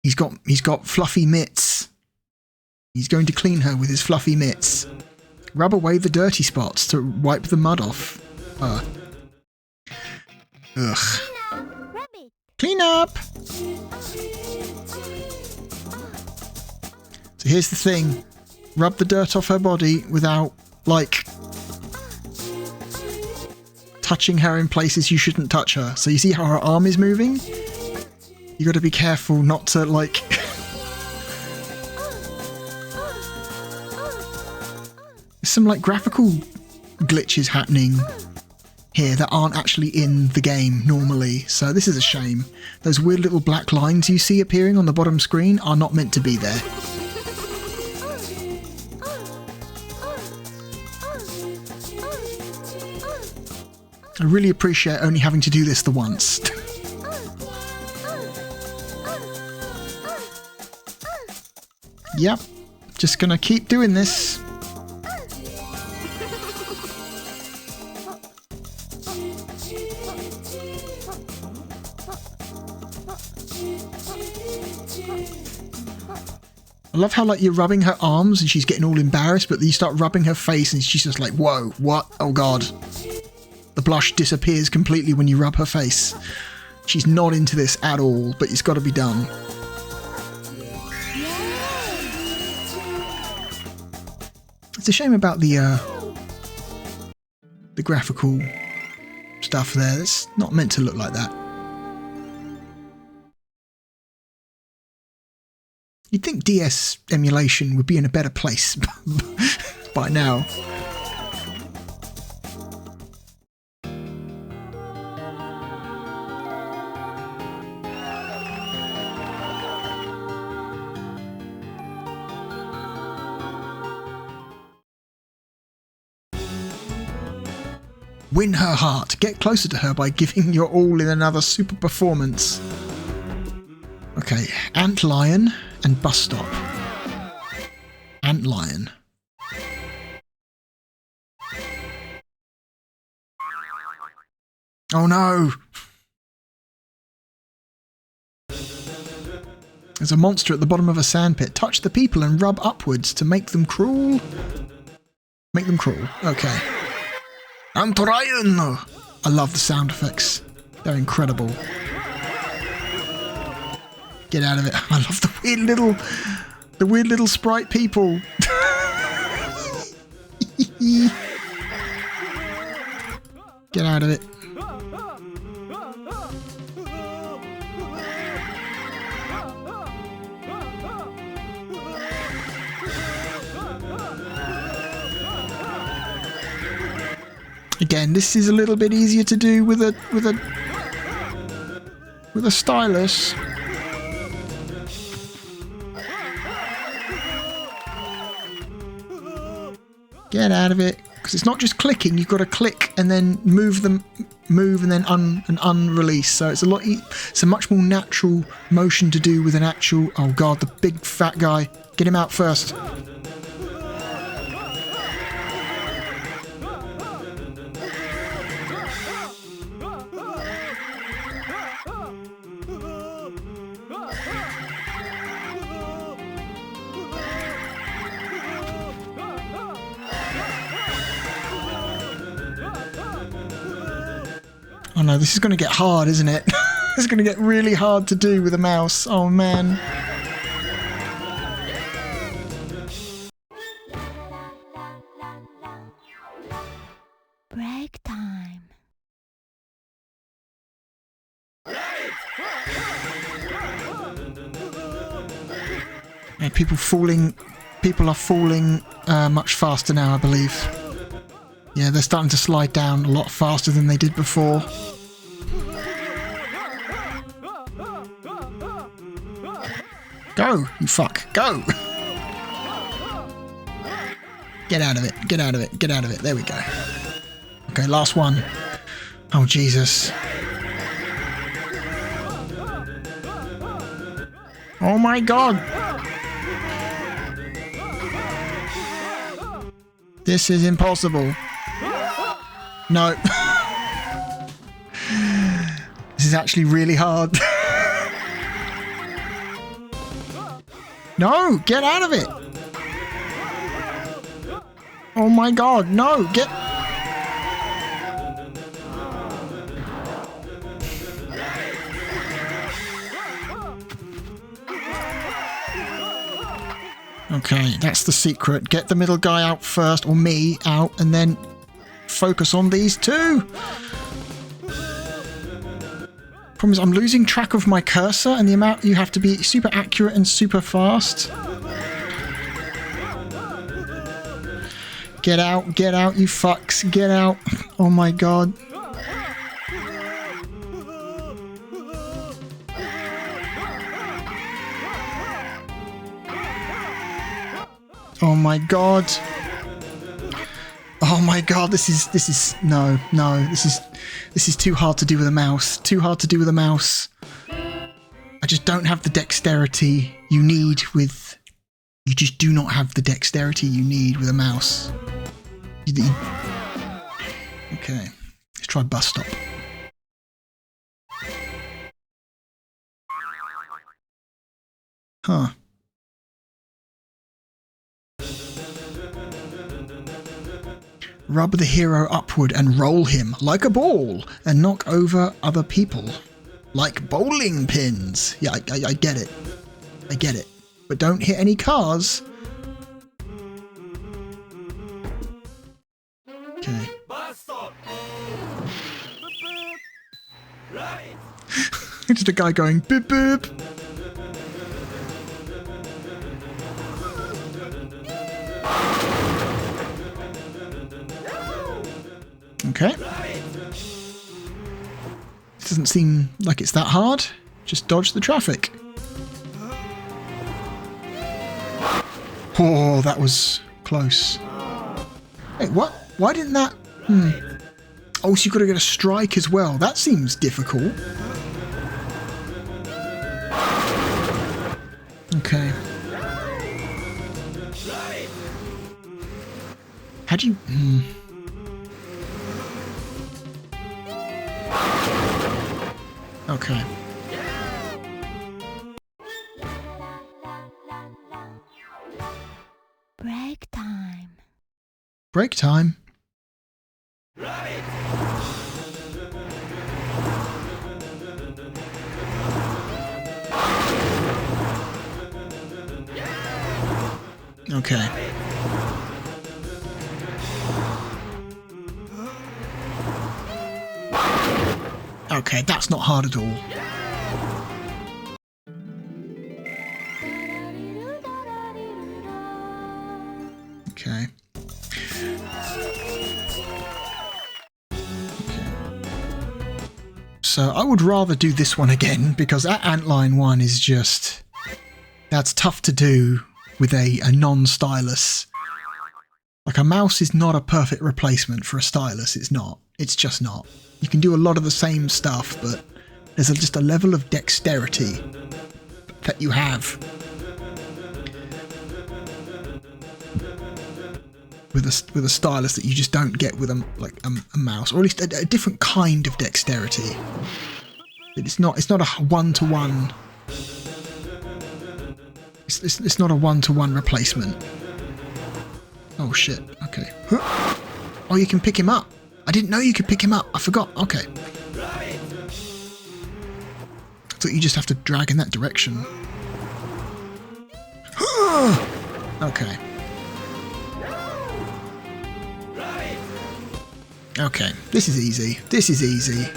He's got fluffy mitts. He's going to clean her with his fluffy mitts. Rub away the dirty spots to wipe the mud off. Ugh. Clean up! So here's the thing. Rub the dirt off her body without, like, touching her in places you shouldn't touch her. So you see how her arm is moving? You gotta be careful not to, like... There's some, like, graphical glitches happening here that aren't actually in the game normally. So this is a shame. Those weird little black lines you see appearing on the bottom screen are not meant to be there. I really appreciate only having to do this the once. Yep, just gonna keep doing this. I love how, like, you're rubbing her arms and she's getting all embarrassed, but then you start rubbing her face and she's just like, whoa, what? Oh god. The blush disappears completely when you rub her face. She's not into this at all, but it's got to be done. It's a shame about the graphical stuff there. It's not meant to look like that. You'd think DS emulation would be in a better place by now. Win her heart. Get closer to her by giving your all in another super performance. Okay, Antlion and Bus Stop. Antlion. Oh no! There's a monster at the bottom of a sandpit. Touch the people and rub upwards to make them crawl. Make them crawl. Okay. Antlion! I love the sound effects. They're incredible. Get out of it. I love the weird little sprite people. Get out of it. Again, this is a little bit easier to do with a stylus. Get out of it, because it's not just clicking. You've got to click and then move and then unrelease. So it's it's a much more natural motion to do with an actual. Oh god, the big fat guy! Get him out first. Oh no, this is going to get hard, isn't it? It's going to get really hard to do with a mouse. Oh man. Break time. Yeah, people are falling much faster now, I believe. Yeah, they're starting to slide down a lot faster than they did before. Go, you fuck, go! Get out of it, get out of it, get out of it. There we go. Okay, last one. Oh, Jesus. Oh my god! This is impossible. No. This is actually really hard. No, get out of it. Oh my god, no, get... Okay, that's the secret. Get the middle guy out first, or me out, and then focus on these two. Problem is, I'm losing track of my cursor and the amount you have to be super accurate and super fast. Get out, you fucks, get out. Oh my god. Oh my god. Oh my god, this is no, this is This is too hard to do with a mouse. Too hard to do with a mouse. I just don't have the dexterity you need with... You just do not have the dexterity you need with a mouse. Okay, let's try bus stop. Huh. Rub the hero upward and roll him like a ball and knock over other people. Like bowling pins. Yeah, I get it. I get it. But don't hit any cars. Okay. Bus stop. Rabbit. Just a guy going boop boop. Okay. This doesn't seem like it's that hard. Just dodge the traffic. Oh, that was close. Wait, what? Why didn't that... Oh, so you've got to get a strike as well. That seems difficult. Okay. How do you... Okay. Break time. Break time. Okay. Okay, that's not hard at all. Okay. So I would rather do this one again because that Antlion one is just... That's tough to do with a non-stylus. Like a mouse is not a perfect replacement for a stylus, it's not. It's just not. You can do a lot of the same stuff, but there's just a level of dexterity that you have with a stylus that you just don't get with a mouse, or at least a different kind of dexterity. It's not a one-to-one. It's not a one-to-one replacement. Oh shit! Okay. Oh, you can pick him up. I didn't know you could pick him up. I forgot. Okay. I thought you just have to drag in that direction. Okay. Okay. This is easy. This is easy.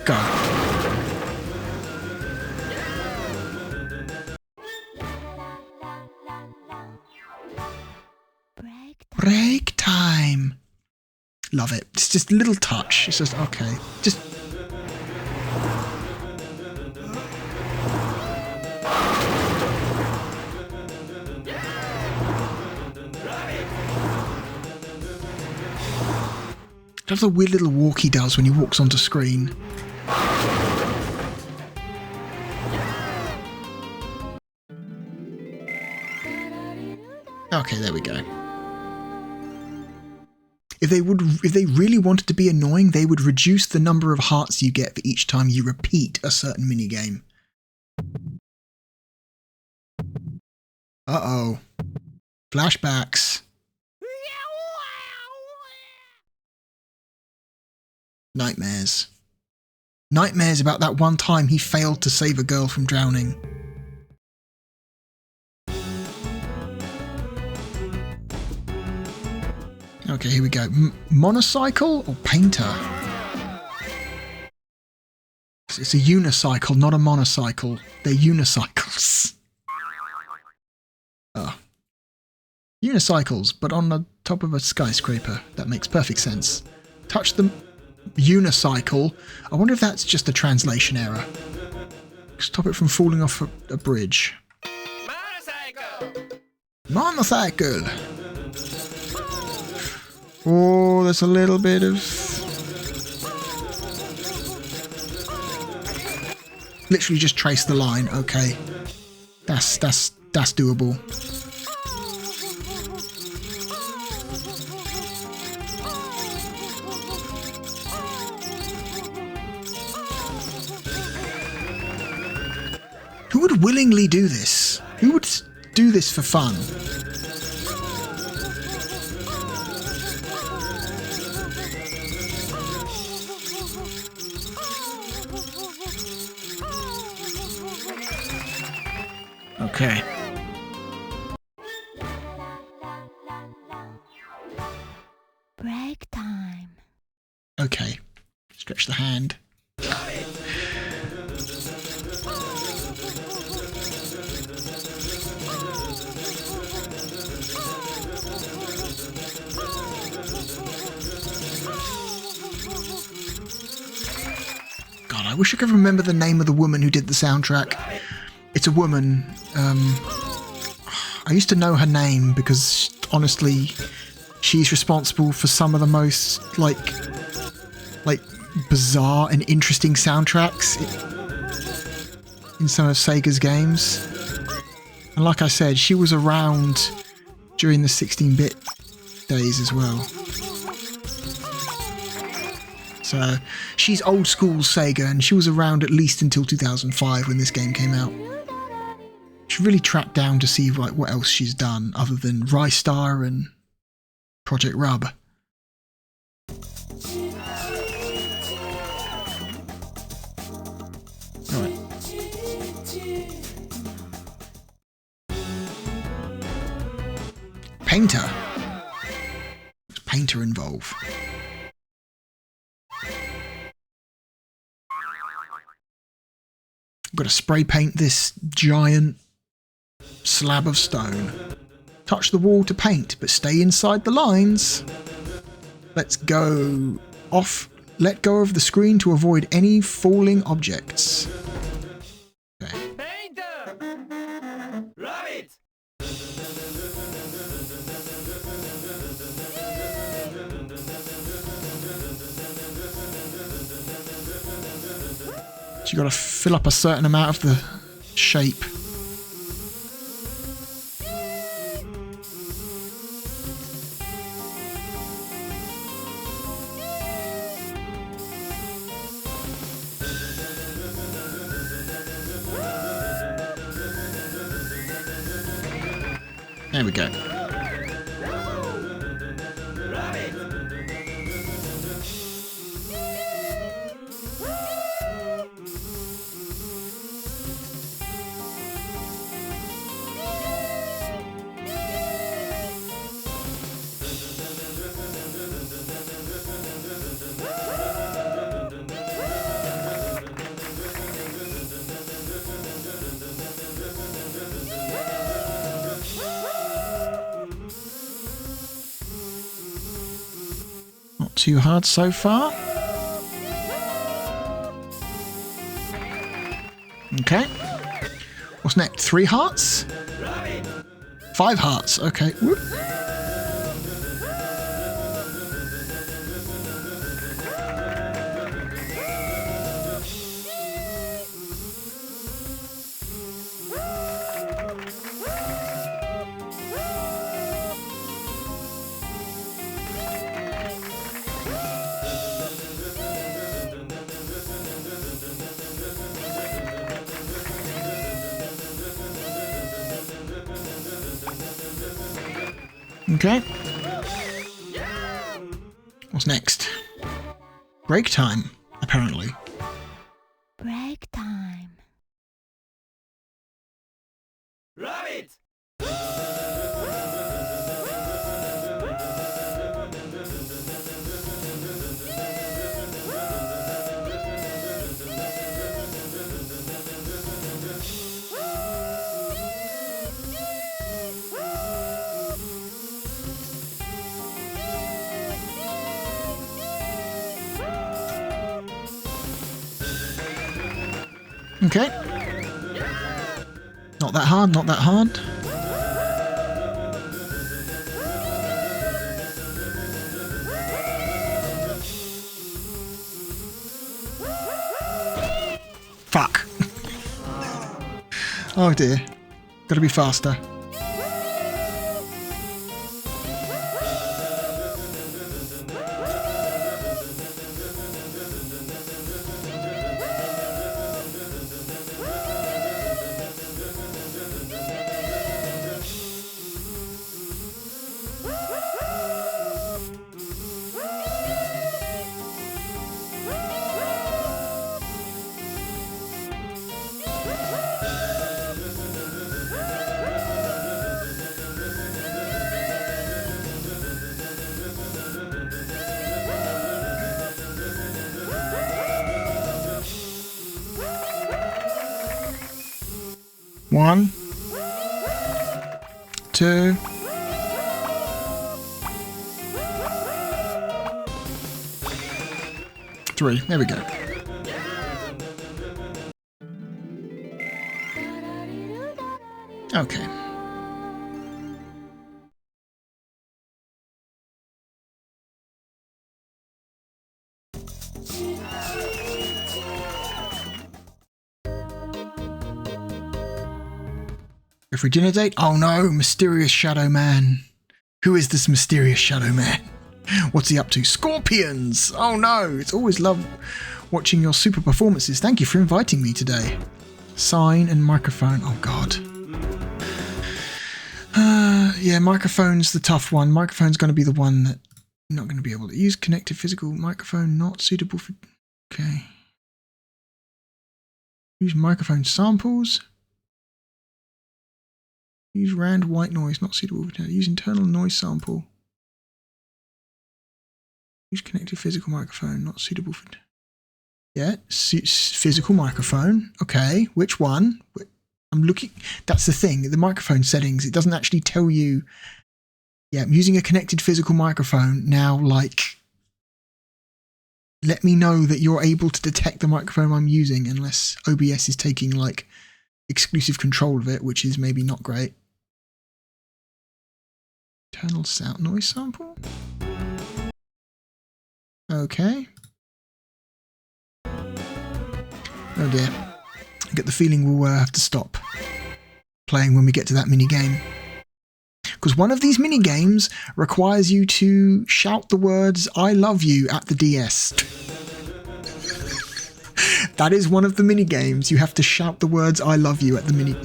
Go. Break time. Love it. It's just a little touch. It's just okay. Just I love the weird little walk he does when he walks onto screen. Okay, there we go. If they really wanted to be annoying, they would reduce the number of hearts you get for each time you repeat a certain minigame. Uh-oh. Flashbacks. Nightmares. Nightmares about that one time he failed to save a girl from drowning. Okay, here we go. Monocycle or painter? It's a unicycle, not a monocycle. They're unicycles. Oh. Unicycles, but on the top of a skyscraper. That makes perfect sense. Touch the unicycle. I wonder if that's just a translation error. Stop it from falling off a bridge. Monocycle. Monocycle! Oh, there's a little bit of... Literally just trace the line. Okay. That's doable. Who would willingly do this? Who would do this for fun? Okay. Break time. Okay. Stretch the hand. God, I wish I could remember the name of the woman who did the soundtrack. It's a woman. I used to know her name because, honestly, she's responsible for some of the most, like bizarre and interesting soundtracks in some of Sega's games. And like I said, she was around during the 16-bit days as well. So she's old school Sega, and she was around at least until 2005 when this game came out. Should really track down to see like what else she's done other than Rystar and Project Rub. Alright. Painter. What's Painter involve? I've got to spray paint this giant slab of stone. Touch the wall to paint, but stay inside the lines. Let's go off. Let go of the screen to avoid any falling objects. Okay. Painter! Rabbit! So you got to fill up a certain amount of the shape. There we go. Not too hard so far. Okay. What's next? 3 hearts? 5 hearts. Okay. Whoop. Okay. What's next? Break time, apparently. Break time. Rabbit! Okay. Not that hard, not that hard. Fuck. Oh dear. Gotta be faster. One, two, three. There we go. Okay. If we dinner date? Oh no, mysterious shadow man. Who is this mysterious shadow man? What's he up to? Scorpions! Oh no, it's always love watching your super performances. Thank you for inviting me today. Sign and microphone. Oh god. Yeah, microphone's the tough one. Microphone's going to be the one that you're not going to be able to use. Connected physical microphone, not suitable for... Okay. Use microphone samples. Use rand white noise, not suitable for... Use internal noise sample. Use connected physical microphone, not suitable for... Yeah, physical microphone. Okay, which one? I'm looking... That's the thing, the microphone settings, it doesn't actually tell you... Yeah, I'm using a connected physical microphone. Now, like... Let me know that you're able to detect the microphone I'm using, unless OBS is taking, like, exclusive control of it, which is maybe not great. Internal sound noise sample? Okay. Oh dear. I get the feeling we'll have to stop playing when we get to that mini game. Because one of these mini games requires you to shout the words "I love you" at the DS. That is one of the mini games. You have to shout the words "I love you" at the mini.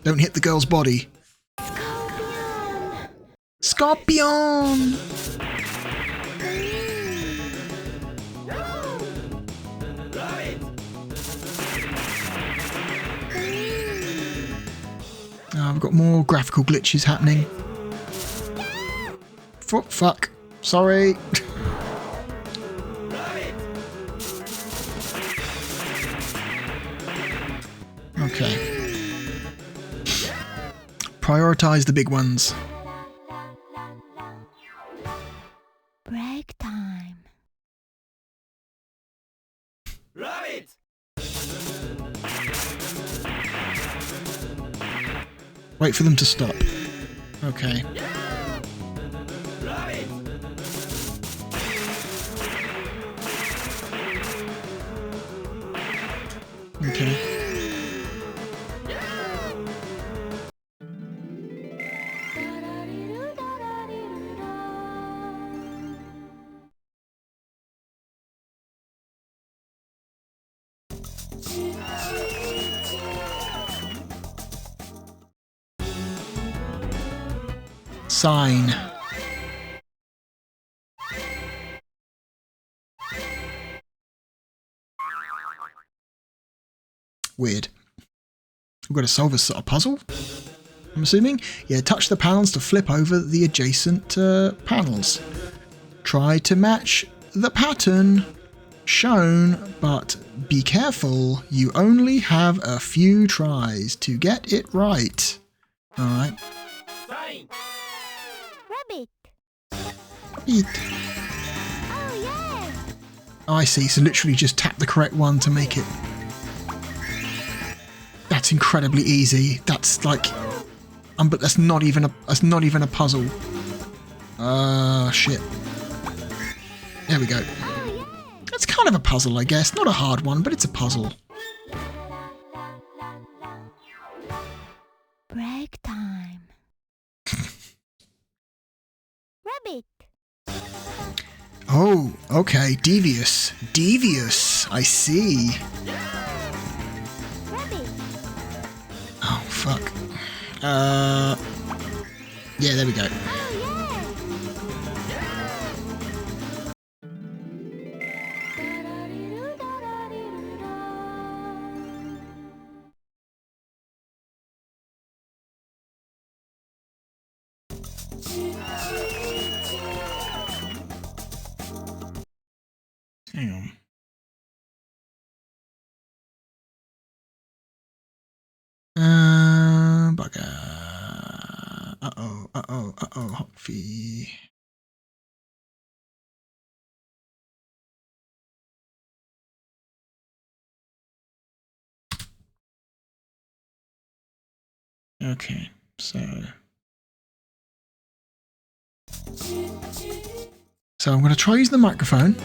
Don't hit the girl's body. Scorpion! I've got more graphical glitches happening. Fuck. Sorry. Okay. Prioritize the big ones. Break time. Rabbit! Wait for them to stop. Okay. Rabbit! Okay. Sign. Weird. We've got to solve a puzzle, I'm assuming? Yeah, touch the panels to flip over the adjacent panels. Try to match the pattern shown, but be careful, you only have a few tries to get it right. Alright. Sign! Rabbit. Eat. Oh, yeah. Oh, I see, so literally just tap the correct one to make it. That's incredibly easy. That's like... but that's not even a puzzle. Shit. There we go. It's kind of a puzzle, I guess. Not a hard one, but it's a puzzle. okay. Devious. Devious. I see. Oh, fuck. Yeah, there we go. Hang on. Bugger. Hopfee. Okay, so I'm going to try using the microphone.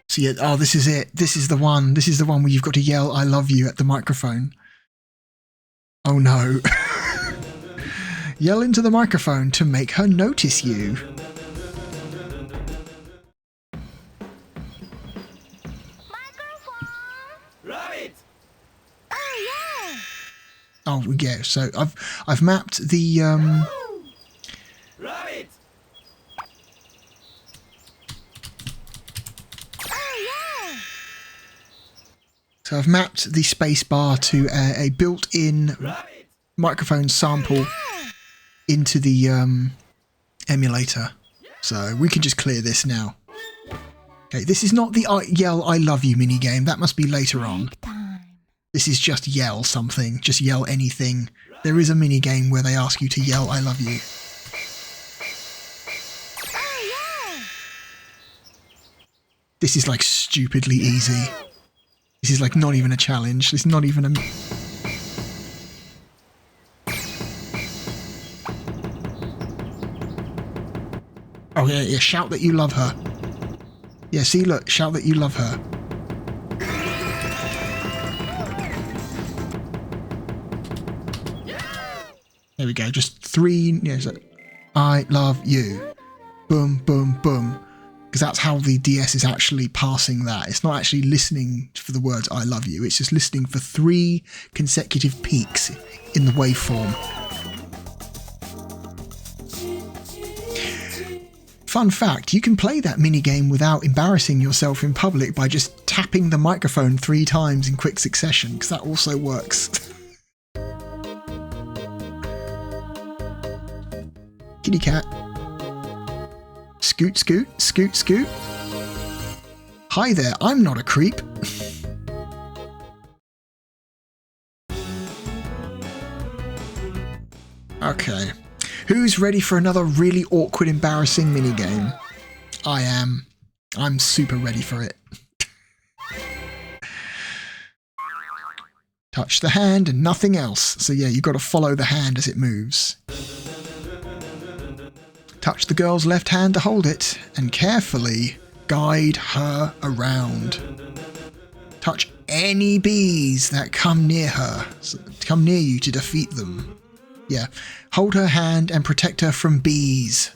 So yeah, oh, this is it. This is the one. This is the one where you've got to yell "I love you" at the microphone. Oh no. Yell into the microphone to make her notice you. Rabbit! Oh yeah, so I've mapped the Rabbit! so I've mapped the space bar to a built-in Rabbit! microphone sample into the emulator. So we can just clear this now. Okay, this is not the yell "I love you" minigame. That must be later on. This is just yell something. Just yell anything. There is a minigame where they ask you to yell "I love you." This is like stupidly easy. This is like not even a challenge. It's not even a... Oh yeah, yeah, shout that you love her. Yeah, see, look, shout that you love her. There we go, just 3, yeah, so, I love you. Boom, boom, boom. Because that's how the DS is actually passing that. It's not actually listening for the words "I love you." It's just listening for 3 consecutive peaks in the waveform. Fun fact, you can play that minigame without embarrassing yourself in public by just tapping the microphone 3 times in quick succession, because that also works. Kitty cat. Scoot, scoot, scoot, scoot. Hi there, I'm not a creep. Okay. Who's ready for another really awkward, embarrassing minigame? I am. I'm super ready for it. Touch the hand and nothing else. So yeah, you've got to follow the hand as it moves. Touch the girl's left hand to hold it and carefully guide her around. Touch any bees that come near her, come near you to defeat them. Yeah, hold her hand and protect her from bees.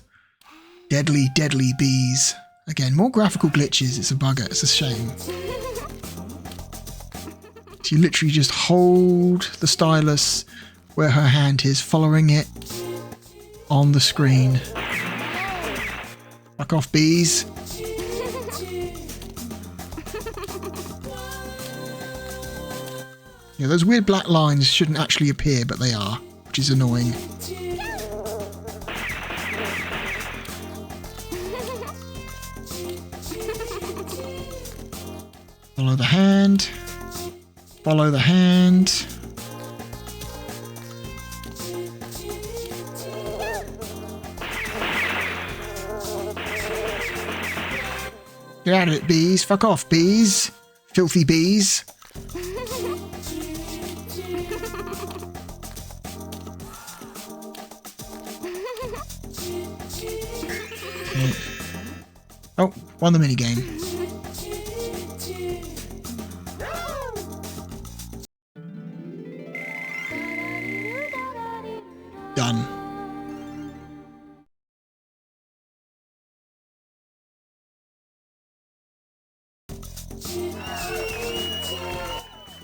Deadly, deadly bees. Again, more graphical glitches. It's a bugger. It's a shame. So you literally just hold the stylus where her hand is, following it on the screen. Fuck off, bees. Yeah, those weird black lines shouldn't actually appear, but they are, which is annoying. Follow the hand. Follow the hand. Get out of it, bees. Fuck off, bees. Filthy bees. Okay. Oh, won the minigame. Done.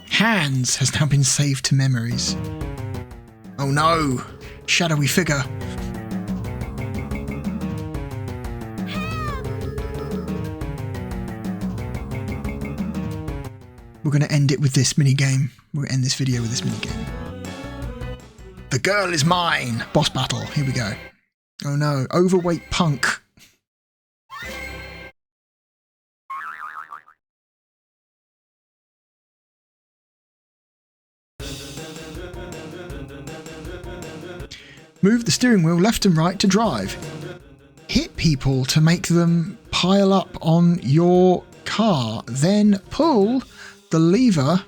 Hands has now been saved to memories. Oh no! Shadowy figure. We're going to end it with this minigame. We're going to end this video with this minigame. The girl is mine! Boss battle. Here we go. Oh no. Overweight punk. Move the steering wheel left and right to drive. Hit people to make them pile up on your car. Then pull the lever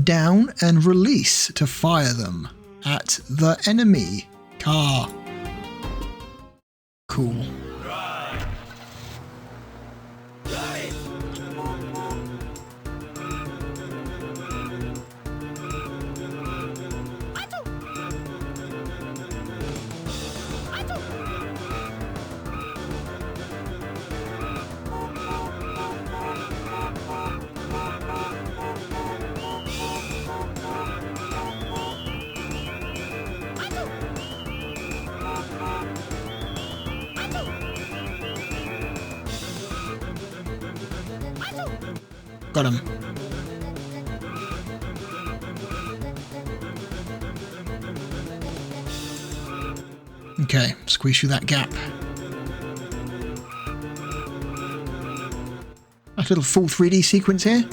down and release to fire them at the enemy car. Cool. Got him. Okay, squeeze through that gap. Nice little full 3D sequence here.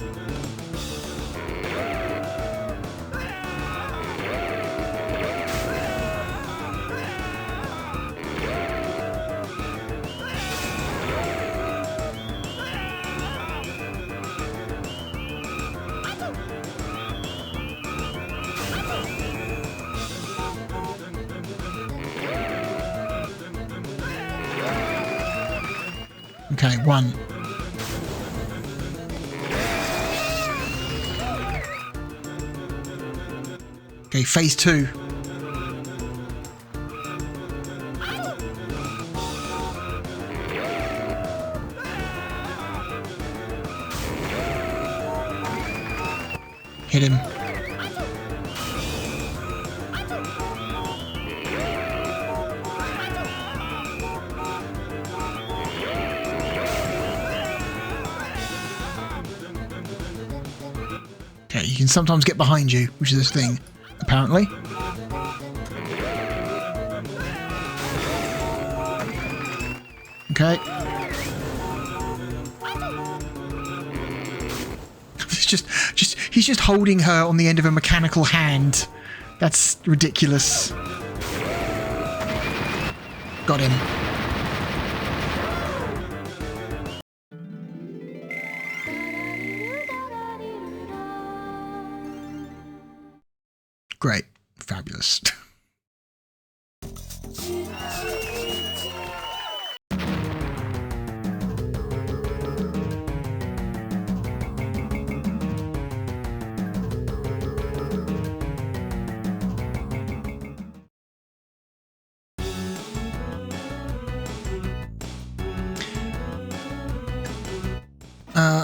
Okay, one. Okay, phase 2. Hit him. Okay, you can sometimes get behind you, which is this thing, apparently. Okay. He's just holding her on the end of a mechanical hand. That's ridiculous. Got him. Great. Fabulous.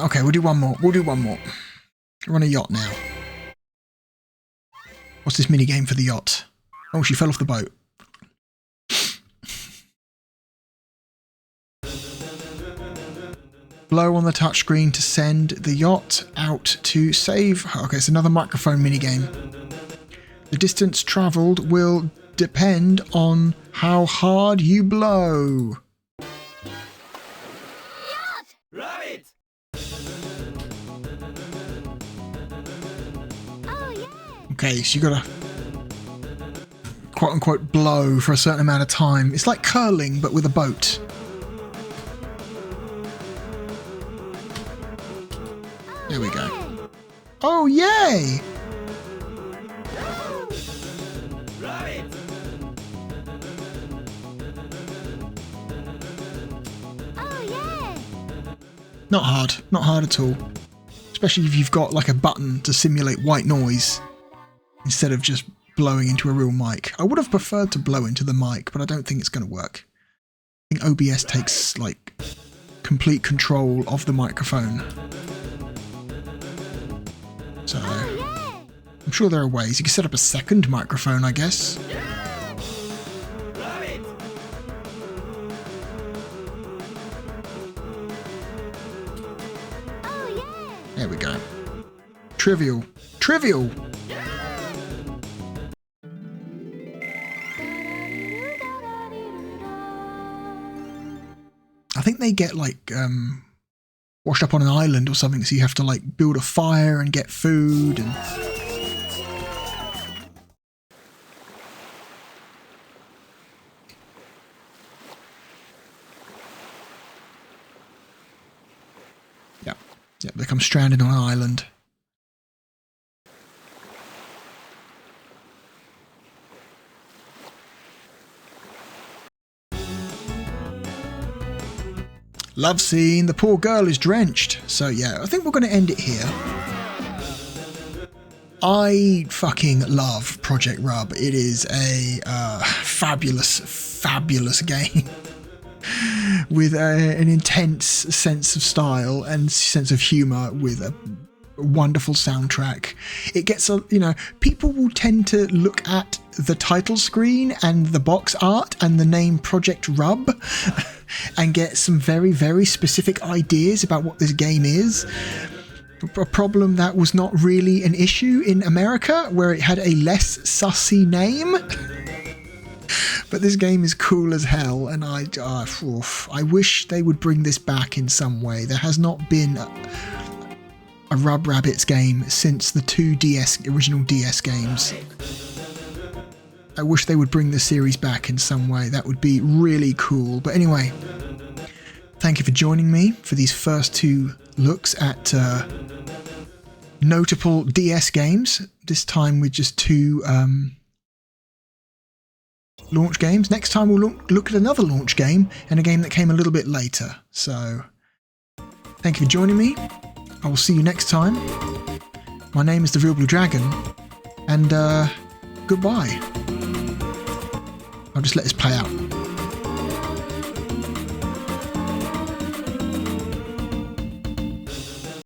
Okay, we'll do one more. We're on a yacht now. What's this mini game for the yacht? Oh, she fell off the boat. Blow on the touchscreen to send the yacht out to save. Okay, it's another microphone mini game. The distance travelled will depend on how hard you blow. Rabbit! Okay, so you gotta quote-unquote blow for a certain amount of time. It's like curling, but with a boat. There we go. Oh, yay! Rabbit! Not hard at all. Especially if you've got like a button to simulate white noise instead of just blowing into a real mic. I would have preferred to blow into the mic, but I don't think it's going to work. I think OBS takes like complete control of the microphone. So I'm sure there are ways. You can set up a second microphone, I guess. There we go. Trivial. Trivial! I think they get like washed up on an island or something, so you have to like build a fire and get food and... Yeah, they come stranded on an island. Love scene. The poor girl is drenched. So yeah, I think we're going to end it here. I fucking love Project Rub. It is a fabulous, fabulous game. With an intense sense of style and sense of humour, with a wonderful soundtrack. It gets a, you know, people will tend to look at the title screen and the box art and the name Project Rub and get some very, very specific ideas about what this game is. A problem that was not really an issue in America, where it had a less sussy name. But this game is cool as hell, and I wish they would bring this back in some way. There has not been a Rub Rabbits game since the two original DS games. I wish they would bring the series back in some way. That would be really cool. But anyway, thank you for joining me for these first two looks at notable DS games. This time with just two... launch games. Next time we'll look at another launch game and a game that came a little bit later. So thank you for joining me. I will see you next time. My name is the Real Blue Dragon, and goodbye. I'll just let this play out.